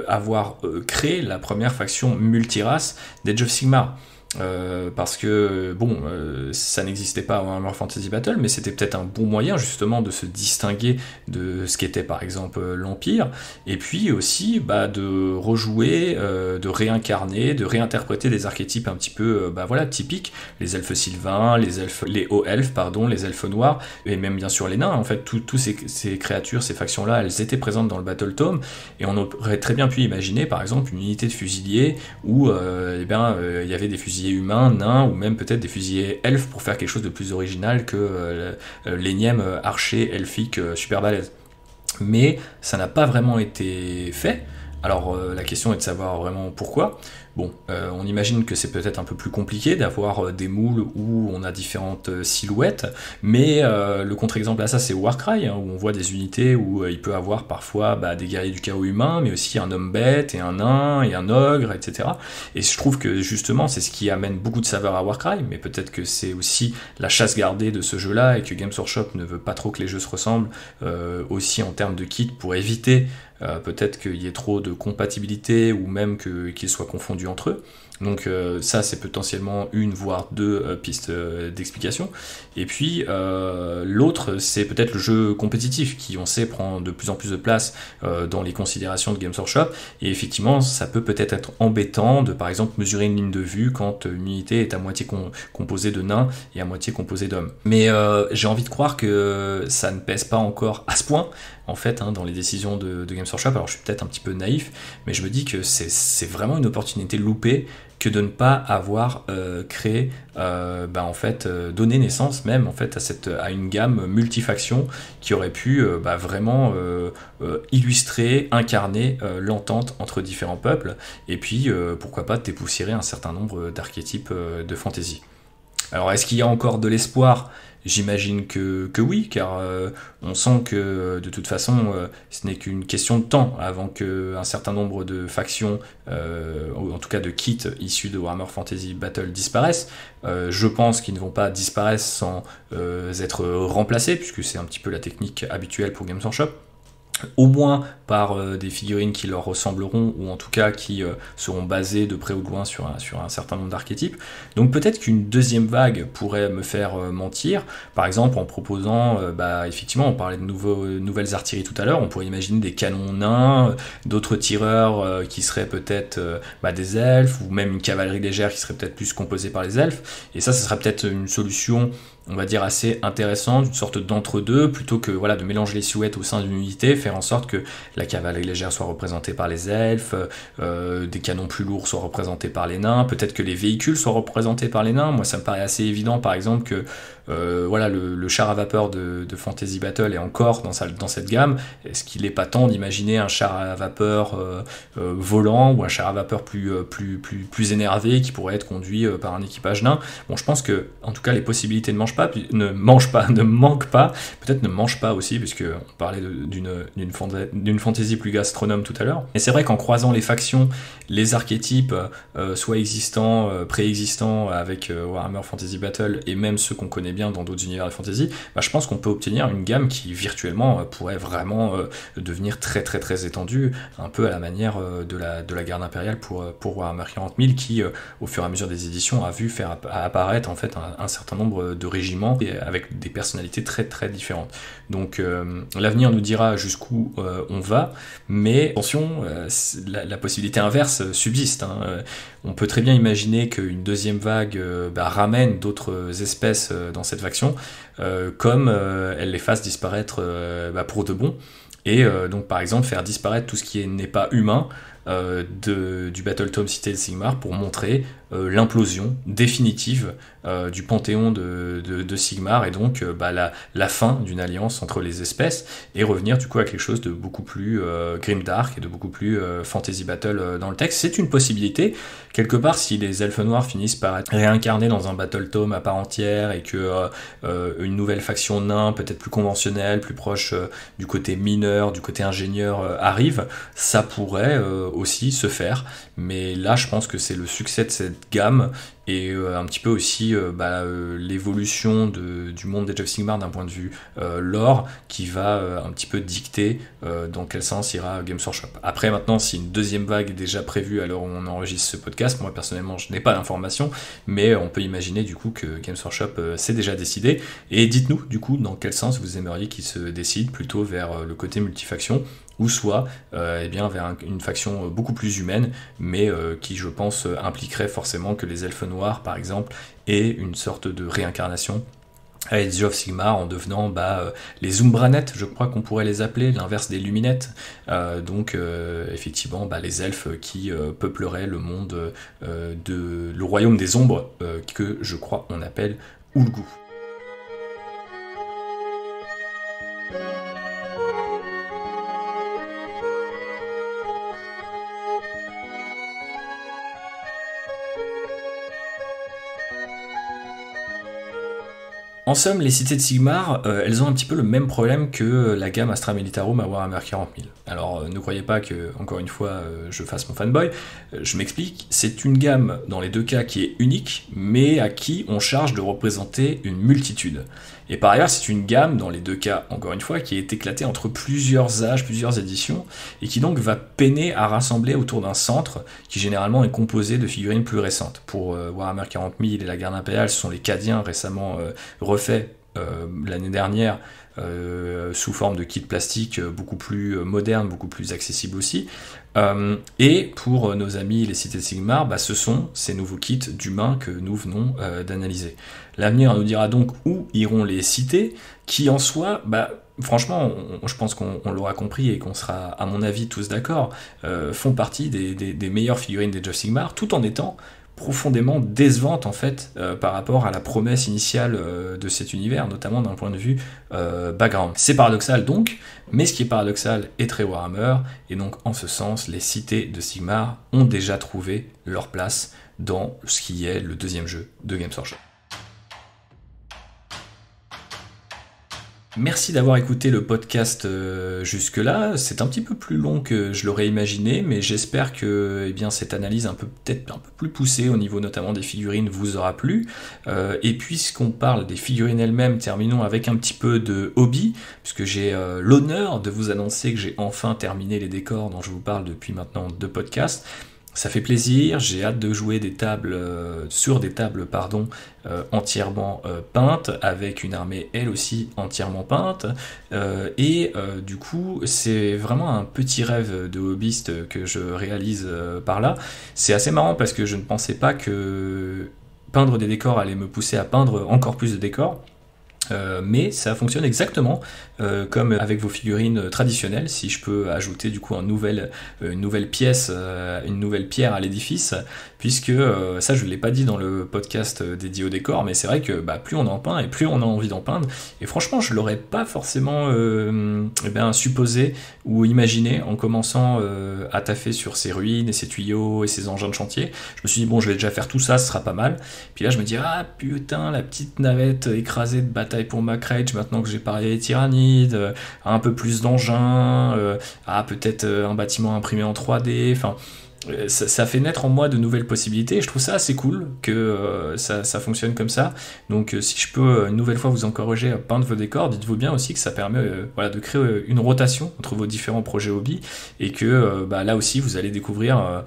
avoir créé la première faction multirace d'Age of Sigmar. Parce que bon, ça n'existait pas à Warhammer Fantasy Battle, mais c'était peut-être un bon moyen justement de se distinguer de ce qu'était par exemple l'Empire, et puis aussi de rejouer, de réincarner, de réinterpréter des archétypes un petit peu typiques, les elfes sylvains, les hauts elfes, les elfes noirs, et même bien sûr les nains. En fait, tous ces créatures, ces factions-là, elles étaient présentes dans le Battle Tome, et on aurait très bien pu imaginer par exemple une unité de fusiliers où il y avait des fusiliers humains, nains, ou même peut-être des fusiliers elfes pour faire quelque chose de plus original que l'énième archer elfique super balèze. Mais ça n'a pas vraiment été fait. Alors la question est de savoir vraiment pourquoi. Bon, on imagine que c'est peut-être un peu plus compliqué d'avoir des moules où on a différentes silhouettes, mais le contre-exemple à ça c'est Warcry, où on voit des unités où il peut avoir parfois des guerriers du chaos humain, mais aussi un homme bête, et un nain, et un ogre, etc. Et je trouve que justement c'est ce qui amène beaucoup de saveur à Warcry, mais peut-être que c'est aussi la chasse gardée de ce jeu-là, et que Games Workshop ne veut pas trop que les jeux se ressemblent, aussi en termes de kit, pour éviter peut-être qu'il y ait trop de compatibilité, ou même qu'ils soient confondus entre eux. Donc ça c'est potentiellement une voire deux pistes d'explication. Et puis l'autre c'est peut-être le jeu compétitif qui on sait prend de plus en plus de place dans les considérations de Games Workshop, et effectivement ça peut peut-être être embêtant de par exemple mesurer une ligne de vue quand une unité est à moitié composée de nains et à moitié composée d'hommes. Mais j'ai envie de croire que ça ne pèse pas encore à ce point en fait dans les décisions de Games Workshop. Alors je suis peut-être un petit peu naïf, mais je me dis que c'est vraiment une opportunité loupée que de ne pas avoir créé, donné naissance même en fait à une gamme multifaction qui aurait pu vraiment illustrer, incarner l'entente entre différents peuples, et puis pourquoi pas dépoussiérer un certain nombre d'archétypes de fantasy. Alors est-ce qu'il y a encore de l'espoir ? J'imagine que oui, car on sent que de toute façon ce n'est qu'une question de temps avant qu'un certain nombre de factions, ou en tout cas de kits issus de Warhammer Fantasy Battle disparaissent. Je pense qu'ils ne vont pas disparaître sans être remplacés, puisque c'est un petit peu la technique habituelle pour Games Workshop. au moins par des figurines qui leur ressembleront, ou en tout cas qui seront basées de près ou de loin sur un certain nombre d'archétypes. Donc peut-être qu'une deuxième vague pourrait me faire mentir, par exemple en proposant, effectivement on parlait de nouvelles artilleries tout à l'heure, on pourrait imaginer des canons nains, d'autres tireurs qui seraient peut-être des elfes, ou même une cavalerie légère qui serait peut-être plus composée par les elfes, et ça serait peut-être une solution, on va dire, assez intéressante, une sorte d'entre-deux, plutôt que de mélanger les silhouettes au sein d'une unité, faire en sorte que la cavalerie légère soit représentée par les elfes, des canons plus lourds soient représentés par les nains, peut-être que les véhicules soient représentés par les nains. Moi ça me paraît assez évident par exemple que le char à vapeur de Fantasy Battle est encore dans cette gamme. Est-ce qu'il n'est pas temps d'imaginer un char à vapeur volant, ou un char à vapeur plus énervé qui pourrait être conduit par un équipage nain? Bon, je pense que en tout cas les possibilités ne manquent pas, peut-être ne mangent pas aussi, puisque on parlait d'une fantasy plus gastronome tout à l'heure. Et c'est vrai qu'en croisant les factions, les archétypes, soit existants, préexistants avec Warhammer Fantasy Battle, et même ceux qu'on connaît bien dans d'autres univers de fantasy, je pense qu'on peut obtenir une gamme qui virtuellement pourrait vraiment devenir très très très étendue, un peu à la manière de la garde impériale pour Warhammer 40 000, qui au fur et à mesure des éditions a vu faire apparaître en fait un certain nombre de régiments avec des personnalités très très différentes. Donc l'avenir nous dira jusqu'où on va, mais attention, la possibilité inverse subsiste. On peut très bien imaginer qu'une deuxième vague ramène d'autres espèces dans cette faction, comme elle les fasse disparaître pour de bon, et donc par exemple faire disparaître tout ce qui n'est pas humain du Battletome Cité de Sigmar, pour montrer l'implosion définitive du panthéon de Sigmar, et donc la fin d'une alliance entre les espèces, et revenir du coup à quelque chose de beaucoup plus grimdark et de beaucoup plus fantasy battle dans le texte. C'est une possibilité. Quelque part, si les elfes noirs finissent par être réincarnés dans un Battletome à part entière, et que une nouvelle faction nain, peut-être plus conventionnelle, plus proche du côté mineur, du côté ingénieur arrive, ça pourrait aussi se faire. Mais là, je pense que c'est le succès de cette gamme, et un petit peu aussi l'évolution du monde d'Age of Sigmar d'un point de vue lore, qui va un petit peu dicter dans quel sens ira Games Workshop. Après, maintenant, si une deuxième vague est déjà prévue à l'heure où on enregistre ce podcast, moi personnellement je n'ai pas d'informations, mais on peut imaginer du coup que Games Workshop s'est déjà décidé, et dites-nous du coup dans quel sens vous aimeriez qu'il se décide, plutôt vers le côté multifaction, ou soit vers une faction beaucoup plus humaine, mais qui, je pense, impliquerait forcément que les elfes noirs, par exemple, aient une sorte de réincarnation à Age of Sigmar, en devenant les Umbranettes, je crois qu'on pourrait les appeler, l'inverse des Luminettes, donc effectivement les elfes qui peupleraient le monde le royaume des ombres, que je crois on appelle Ulgu. En somme, les cités de Sigmar, elles ont un petit peu le même problème que la gamme Astra Militarum à Warhammer 40 000. Alors, ne croyez pas que, encore une fois, je fasse mon fanboy. Je m'explique, c'est une gamme, dans les deux cas, qui est unique, mais à qui on charge de représenter une multitude. Et par ailleurs, c'est une gamme, dans les deux cas, encore une fois, qui est éclatée entre plusieurs âges, plusieurs éditions, et qui donc va peiner à rassembler autour d'un centre, qui généralement est composé de figurines plus récentes. Pour Warhammer 40 000 et la garde impériale, ce sont les Cadiens récemment refait l'année dernière sous forme de kits plastiques beaucoup plus modernes, beaucoup plus accessibles aussi. Et pour nos amis les cités de Sigmar, ce sont ces nouveaux kits d'humains que nous venons d'analyser. L'avenir nous dira donc où iront les cités, qui en soi, franchement, je pense qu'on l'aura compris, et qu'on sera, à mon avis, tous d'accord, font partie des meilleures figurines d'Age of Sigmar, tout en étant profondément décevante en fait par rapport à la promesse initiale de cet univers, notamment d'un point de vue background. C'est paradoxal donc, mais ce qui est paradoxal est très Warhammer, et donc en ce sens, les cités de Sigmar ont déjà trouvé leur place dans ce qui est le deuxième jeu de Games Workshop. Merci d'avoir écouté le podcast jusque-là. C'est un petit peu plus long que je l'aurais imaginé, mais j'espère que cette analyse peut-être un peu plus poussée au niveau notamment des figurines vous aura plu. Et puisqu'on parle des figurines elles-mêmes, terminons avec un petit peu de hobby, puisque j'ai l'honneur de vous annoncer que j'ai enfin terminé les décors dont je vous parle depuis maintenant 2 podcasts. Ça fait plaisir, j'ai hâte de jouer sur des tables entièrement peintes, avec une armée elle aussi entièrement peinte, du coup c'est vraiment un petit rêve de hobbyiste que je réalise par là. C'est assez marrant parce que je ne pensais pas que peindre des décors allait me pousser à peindre encore plus de décors. Mais ça fonctionne exactement comme avec vos figurines traditionnelles. Si je peux ajouter du coup une nouvelle pièce, une nouvelle pierre à l'édifice, puisque ça je ne l'ai pas dit dans le podcast dédié au décor, mais c'est vrai que plus on en peint et plus on a envie d'en peindre. Et franchement, je l'aurais pas forcément supposé ou imaginé en commençant à taffer sur ces ruines et ces tuyaux et ces engins de chantier. Je me suis dit bon, je vais déjà faire tout ça, ce sera pas mal. Puis là je me dis ah putain, la petite navette écrasée de bataille pour Macrage, maintenant que j'ai parlé des tyrannides, un peu plus d'engins, peut-être un bâtiment imprimé en 3D, enfin ça fait naître en moi de nouvelles possibilités et je trouve ça assez cool que ça fonctionne comme ça. Donc si je peux une nouvelle fois vous encourager à peindre vos décors, dites-vous bien aussi que ça permet de créer une rotation entre vos différents projets hobby et que là aussi vous allez découvrir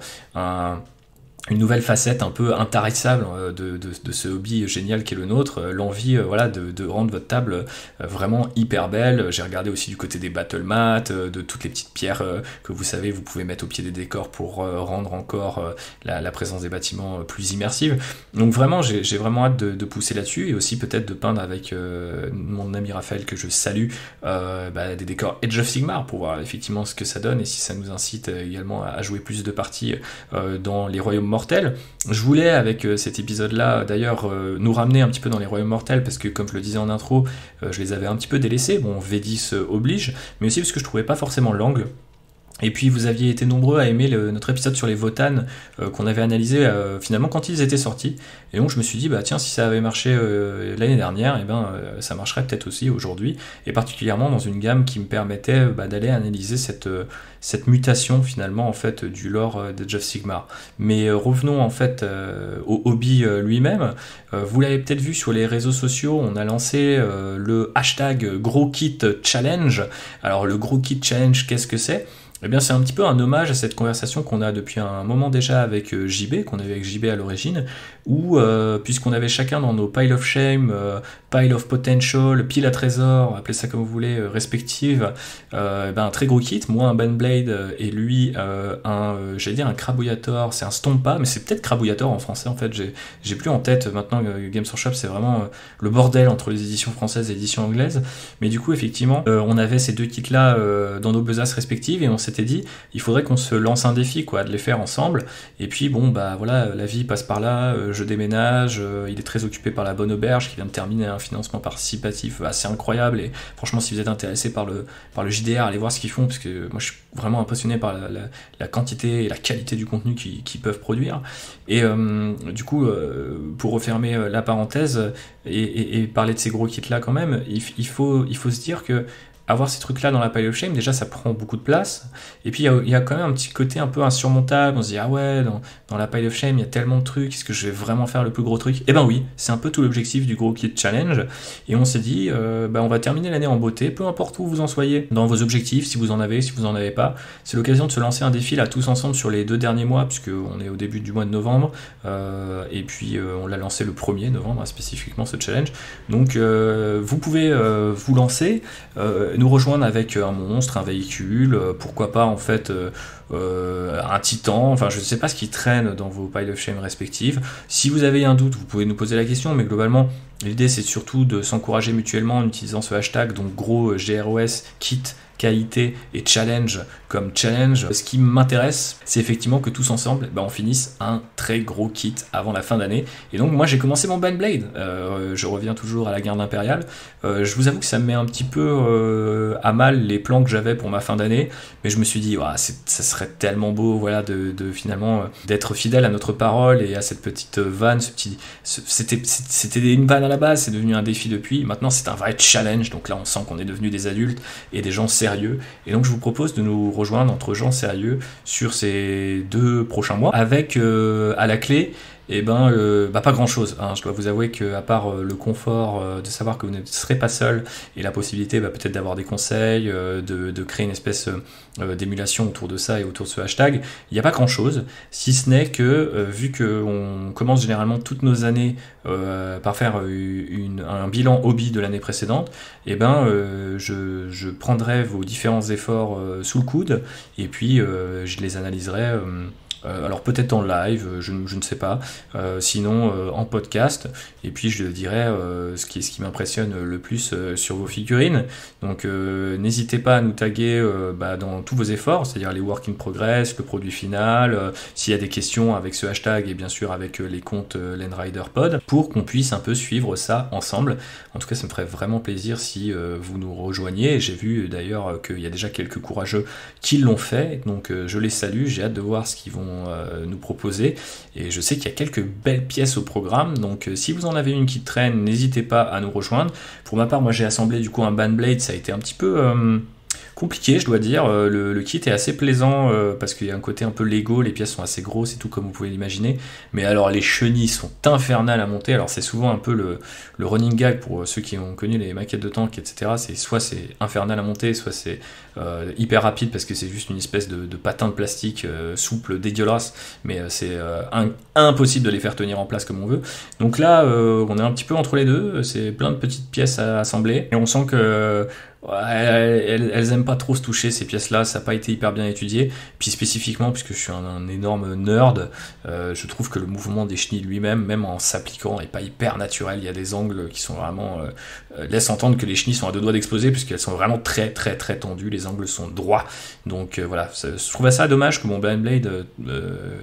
une nouvelle facette un peu intarissable de ce hobby génial qui est le nôtre, l'envie de rendre votre table vraiment hyper belle. J'ai regardé aussi du côté des battle mats, de toutes les petites pierres que vous savez vous pouvez mettre au pied des décors pour rendre encore la présence des bâtiments plus immersive. Donc vraiment j'ai vraiment hâte de pousser là-dessus et aussi peut-être de peindre avec mon ami Raphaël que je salue des décors Age of Sigmar pour voir effectivement ce que ça donne et si ça nous incite également à jouer plus de parties dans les royaumes mortels. Je voulais avec cet épisode là d'ailleurs nous ramener un petit peu dans les royaumes mortels parce que comme je le disais en intro je les avais un petit peu délaissés, bon V10 oblige, mais aussi parce que je trouvais pas forcément l'angle. Et puis vous aviez été nombreux à aimer notre épisode sur les Votann qu'on avait analysé finalement quand ils étaient sortis. Et donc je me suis dit tiens, si ça avait marché l'année dernière, ça marcherait peut-être aussi aujourd'hui, et particulièrement dans une gamme qui me permettait d'aller analyser cette mutation finalement en fait du lore d'Age of Sigmar. Mais revenons en fait au hobby lui-même. Vous l'avez peut-être vu sur les réseaux sociaux, on a lancé le hashtag GrowKitChallenge. Alors le GrowKitChallenge, qu'est-ce que c'est ? Eh bien, c'est un petit peu un hommage à cette conversation qu'on a depuis un moment déjà avec JB, qu'on avait avec JB à l'origine, où, puisqu'on avait chacun dans nos Pile of Shame, Pile of Potential, Pile à Trésor, appelez ça comme vous voulez, respectives, un très gros kit, moi un Bandblade et lui un Crabouillator, c'est un Stompa, mais c'est peut-être Crabouillator en français en fait, j'ai plus en tête maintenant, Games Workshop c'est vraiment le bordel entre les éditions françaises et les éditions anglaises, mais du coup effectivement on avait ces 2 kits là dans nos besaces respectives et on s'était dit il faudrait qu'on se lance un défi de les faire ensemble, et puis la vie passe par là, je déménage, il est très occupé par la Bonne Auberge qui vient de terminer un financement participatif assez incroyable, et franchement si vous êtes intéressé par le JDR, allez voir ce qu'ils font parce que moi je suis vraiment impressionné par la quantité et la qualité du contenu qu'ils peuvent produire. Et du coup pour refermer la parenthèse et parler de ces gros kits là quand même, il faut se dire que avoir ces trucs là dans la Pile of Shame, déjà ça prend beaucoup de place, et puis il y a quand même un petit côté un peu insurmontable, on se dit ah ouais, dans la Pile of Shame il y a tellement de trucs, est-ce que je vais vraiment faire le plus gros truc ? Eh ben oui, c'est un peu tout l'objectif du Gros Kit Challenge, et on s'est dit on va terminer l'année en beauté, peu importe où vous en soyez dans vos objectifs, si vous en avez, si vous en avez pas, c'est l'occasion de se lancer un défi là tous ensemble sur les 2 derniers mois, puisque on est au début du mois de novembre, et puis on l'a lancé le 1er novembre spécifiquement ce challenge, donc vous pouvez vous lancer, nous rejoindre avec un monstre, un véhicule, pourquoi pas en fait un titan, enfin je ne sais pas ce qui traîne dans vos Pile of Shame respectives. Si vous avez un doute, vous pouvez nous poser la question, mais globalement l'idée c'est surtout de s'encourager mutuellement en utilisant ce hashtag, donc gros GROS kit qualité et challenge comme challenge. Ce qui m'intéresse, c'est effectivement que tous ensemble, on finisse un très gros kit avant la fin d'année. Et donc moi j'ai commencé mon Bandblade, je reviens toujours à la garde impériale. Je vous avoue que ça me met un petit peu à mal les plans que j'avais pour ma fin d'année, mais je me suis dit ça serait tellement beau, voilà, de finalement d'être fidèle à notre parole et à cette petite vanne, c'était une vanne à la base, c'est devenu un défi depuis. Maintenant c'est un vrai challenge, donc là on sent qu'on est devenus des adultes et des gens sérieux. Et donc je vous propose de nous rejoindre entre gens sérieux sur ces 2 prochains mois, avec à la clé pas grand chose, hein. Je dois vous avouer que à part le confort de savoir que vous ne serez pas seul et la possibilité peut-être d'avoir des conseils, de créer une espèce d'émulation autour de ça et autour de ce hashtag, il n'y a pas grand chose, si ce n'est que vu qu'on commence généralement toutes nos années par faire un bilan hobby de l'année précédente, je prendrai vos différents efforts sous le coude et puis je les analyserai. Alors peut-être en live, je ne sais pas, sinon en podcast, et puis je dirai ce qui m'impressionne le plus sur vos figurines. Donc n'hésitez pas à nous taguer dans tous vos efforts, c'est-à-dire les work in progress, le produit final, s'il y a des questions avec ce hashtag et bien sûr avec les comptes LandRiderPod, pour qu'on puisse un peu suivre ça ensemble. En tout cas ça me ferait vraiment plaisir si vous nous rejoigniez. J'ai vu d'ailleurs qu'il y a déjà quelques courageux qui l'ont fait, donc je les salue, j'ai hâte de voir ce qu'ils vont nous proposer, et je sais qu'il y a quelques belles pièces au programme, donc si vous en avez une qui traîne, n'hésitez pas à nous rejoindre. Pour ma part, moi j'ai assemblé du coup un Bandblade, ça a été un petit peu compliqué, je dois dire. Le kit est assez plaisant parce qu'il y a un côté un peu Lego, les pièces sont assez grosses et tout comme vous pouvez l'imaginer, mais alors les chenilles sont infernales à monter. Alors c'est souvent un peu le running gag pour ceux qui ont connu les maquettes de tanks, etc. Soit c'est infernal à monter, soit c'est hyper rapide parce que c'est juste une espèce de patin de plastique souple, dégueulasse, mais c'est impossible de les faire tenir en place comme on veut. Donc là on est un petit peu entre les deux, c'est plein de petites pièces à assembler et on sent que elles aiment pas trop se toucher, ces pièces-là, ça n'a pas été hyper bien étudié. Puis spécifiquement, puisque je suis un énorme nerd, je trouve que le mouvement des chenilles lui-même, même en s'appliquant, est pas hyper naturel. Il y a des angles qui sont vraiment laissent entendre que les chenilles sont à 2 doigts d'exploser, puisqu'elles sont vraiment très très très tendues, les angles sont droits. Donc voilà, je trouvais ça dommage que mon Bandblade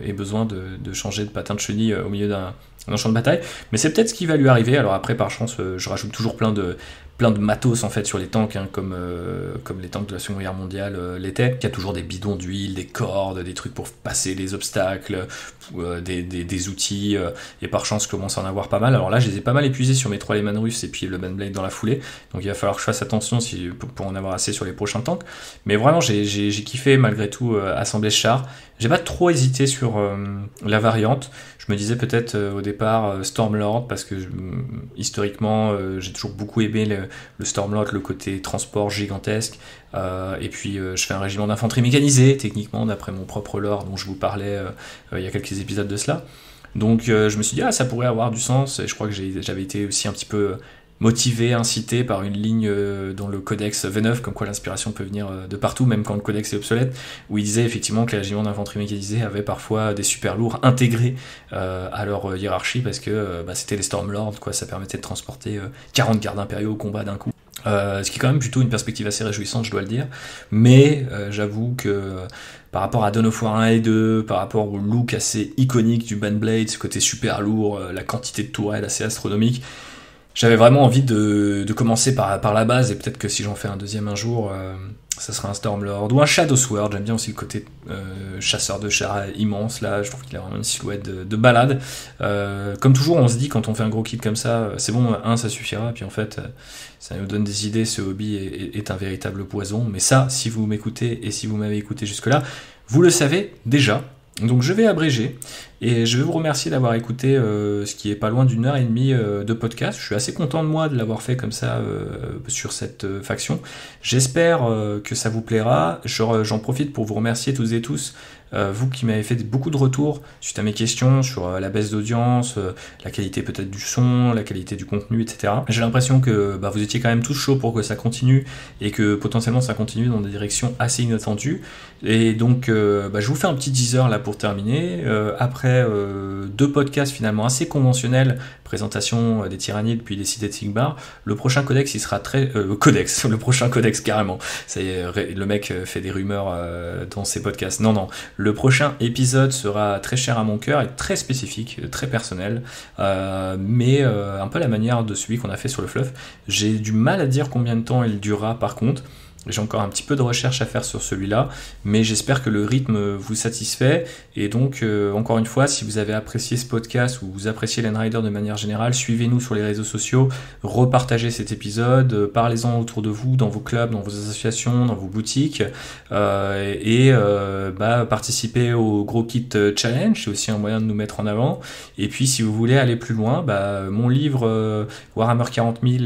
ait besoin de changer de patin de chenille au milieu d'un champ de bataille, mais c'est peut-être ce qui va lui arriver. Alors après, par chance, je rajoute toujours plein de matos en fait sur les tanks, hein, comme les tanks de la Seconde Guerre mondiale l'étaient. Il y a toujours des bidons d'huile, des cordes, des trucs pour passer les obstacles, des outils, et par chance je commence à en avoir pas mal. Alors là je les ai pas mal épuisés sur mes 3 Lehman russes et puis le Bandblade dans la foulée, donc il va falloir que je fasse attention pour en avoir assez sur les prochains tanks. Mais vraiment j'ai kiffé malgré tout assembler ce char. J'ai pas trop hésité sur la variante. Je me disais peut-être au départ Stormlord, parce que historiquement j'ai toujours beaucoup aimé le Stormlord, le côté transport gigantesque, et puis je fais un régiment d'infanterie mécanisée techniquement d'après mon propre lore dont je vous parlais il y a quelques épisodes de cela. Donc je me suis dit ça pourrait avoir du sens, et je crois que j'avais été aussi un petit peu motivé, incité par une ligne dans le codex V9, comme quoi l'inspiration peut venir de partout, même quand le codex est obsolète, où il disait effectivement que les régiments d'infanterie mécanisée avaient parfois des super lourds intégrés à leur hiérarchie, parce que c'était les Stormlords, quoi, ça permettait de transporter 40 gardes impériaux au combat d'un coup. Ce qui est quand même plutôt une perspective assez réjouissante, je dois le dire, mais j'avoue que par rapport à Dawn of War 1 et 2, par rapport au look assez iconique du Bandblade, ce côté super lourd, la quantité de tourelles assez astronomique, j'avais vraiment envie de commencer par la base, et peut-être que si j'en fais un deuxième un jour, ça sera un Stormlord ou un Shadow Sword. J'aime bien aussi le côté chasseur de chars immense, là, je trouve qu'il a vraiment une silhouette de balade. Comme toujours, on se dit quand on fait un gros kit comme ça, c'est bon, ça suffira, puis en fait, ça nous donne des idées, ce hobby est un véritable poison. Mais ça, si vous m'écoutez et si vous m'avez écouté jusque-là, vous le savez déjà. Donc je vais abréger, et je vais vous remercier d'avoir écouté ce qui est pas loin d'1 heure et demie de podcast. Je suis assez content de moi de l'avoir fait comme ça sur cette faction. J'espère que ça vous plaira. J'en profite pour vous remercier toutes et tous vous qui m'avez fait beaucoup de retours suite à mes questions sur la baisse d'audience, la qualité peut-être du son, la qualité du contenu, etc. J'ai l'impression que vous étiez quand même tous chauds pour que ça continue et que potentiellement ça continue dans des directions assez inattendues. Et donc je vous fais un petit teaser là pour terminer. Après 2 podcasts finalement assez conventionnels, présentation des tyrannides puis des cités de Sigmar, le prochain codex il sera le prochain codex carrément. Ça y est, le mec fait des rumeurs dans ses podcasts. Non, le prochain épisode sera très cher à mon cœur et très spécifique, très personnel, mais un peu la manière de celui qu'on a fait sur le fluff. J'ai du mal à dire combien de temps il durera par contre. J'ai encore un petit peu de recherche à faire sur celui-là, mais j'espère que le rythme vous satisfait. Et donc, encore une fois, si vous avez apprécié ce podcast ou vous appréciez Len Rider de manière générale, suivez-nous sur les réseaux sociaux, repartagez cet épisode, parlez-en autour de vous, dans vos clubs, dans vos associations, dans vos boutiques, participez au Gros Kit Challenge, c'est aussi un moyen de nous mettre en avant. Et puis, si vous voulez aller plus loin, mon livre Warhammer 40 000,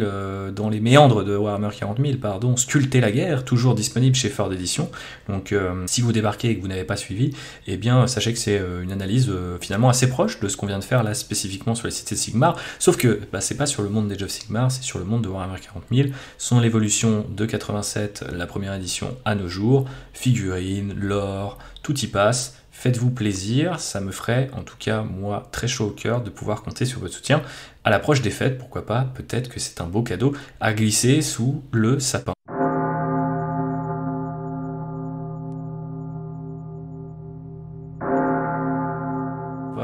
dans les méandres de Warhammer 40 000, Sculpter la guerre, toujours disponible chez Ford Edition. Donc si vous débarquez et que vous n'avez pas suivi, eh bien sachez que c'est une analyse finalement assez proche de ce qu'on vient de faire là spécifiquement sur les cités de Sigmar, sauf que c'est pas sur le monde d'Age of Sigmar, c'est sur le monde de Warhammer 40 000, son l'évolution de 87, la première édition à nos jours, figurines, lore, tout y passe. Faites-vous plaisir, ça me ferait en tout cas moi très chaud au cœur de pouvoir compter sur votre soutien à l'approche des fêtes, pourquoi pas, peut-être que c'est un beau cadeau à glisser sous le sapin.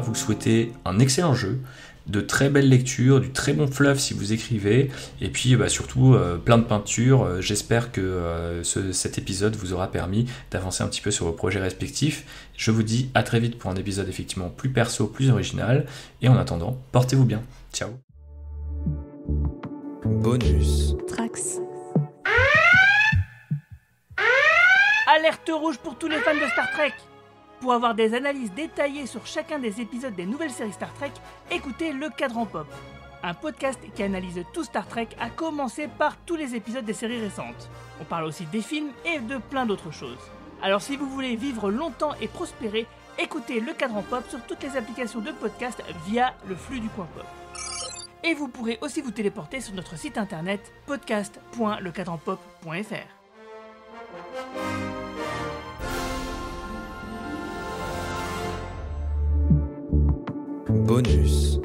Vous souhaiter un excellent jeu, de très belles lectures, du très bon fluff si vous écrivez, et puis surtout plein de peintures. J'espère que cet épisode vous aura permis d'avancer un petit peu sur vos projets respectifs. Je vous dis à très vite pour un épisode effectivement plus perso, plus original, et en attendant, portez-vous bien. Ciao. Bonus Trax. Alerte rouge pour tous les fans de Star Trek. Pour avoir des analyses détaillées sur chacun des épisodes des nouvelles séries Star Trek, écoutez Le Cadran Pop, un podcast qui analyse tout Star Trek, à commencer par tous les épisodes des séries récentes. On parle aussi des films et de plein d'autres choses. Alors si vous voulez vivre longtemps et prospérer, écoutez Le Cadran Pop sur toutes les applications de podcast via le flux du coin pop. Et vous pourrez aussi vous téléporter sur notre site internet podcast.lecadranpop.fr. Bonus.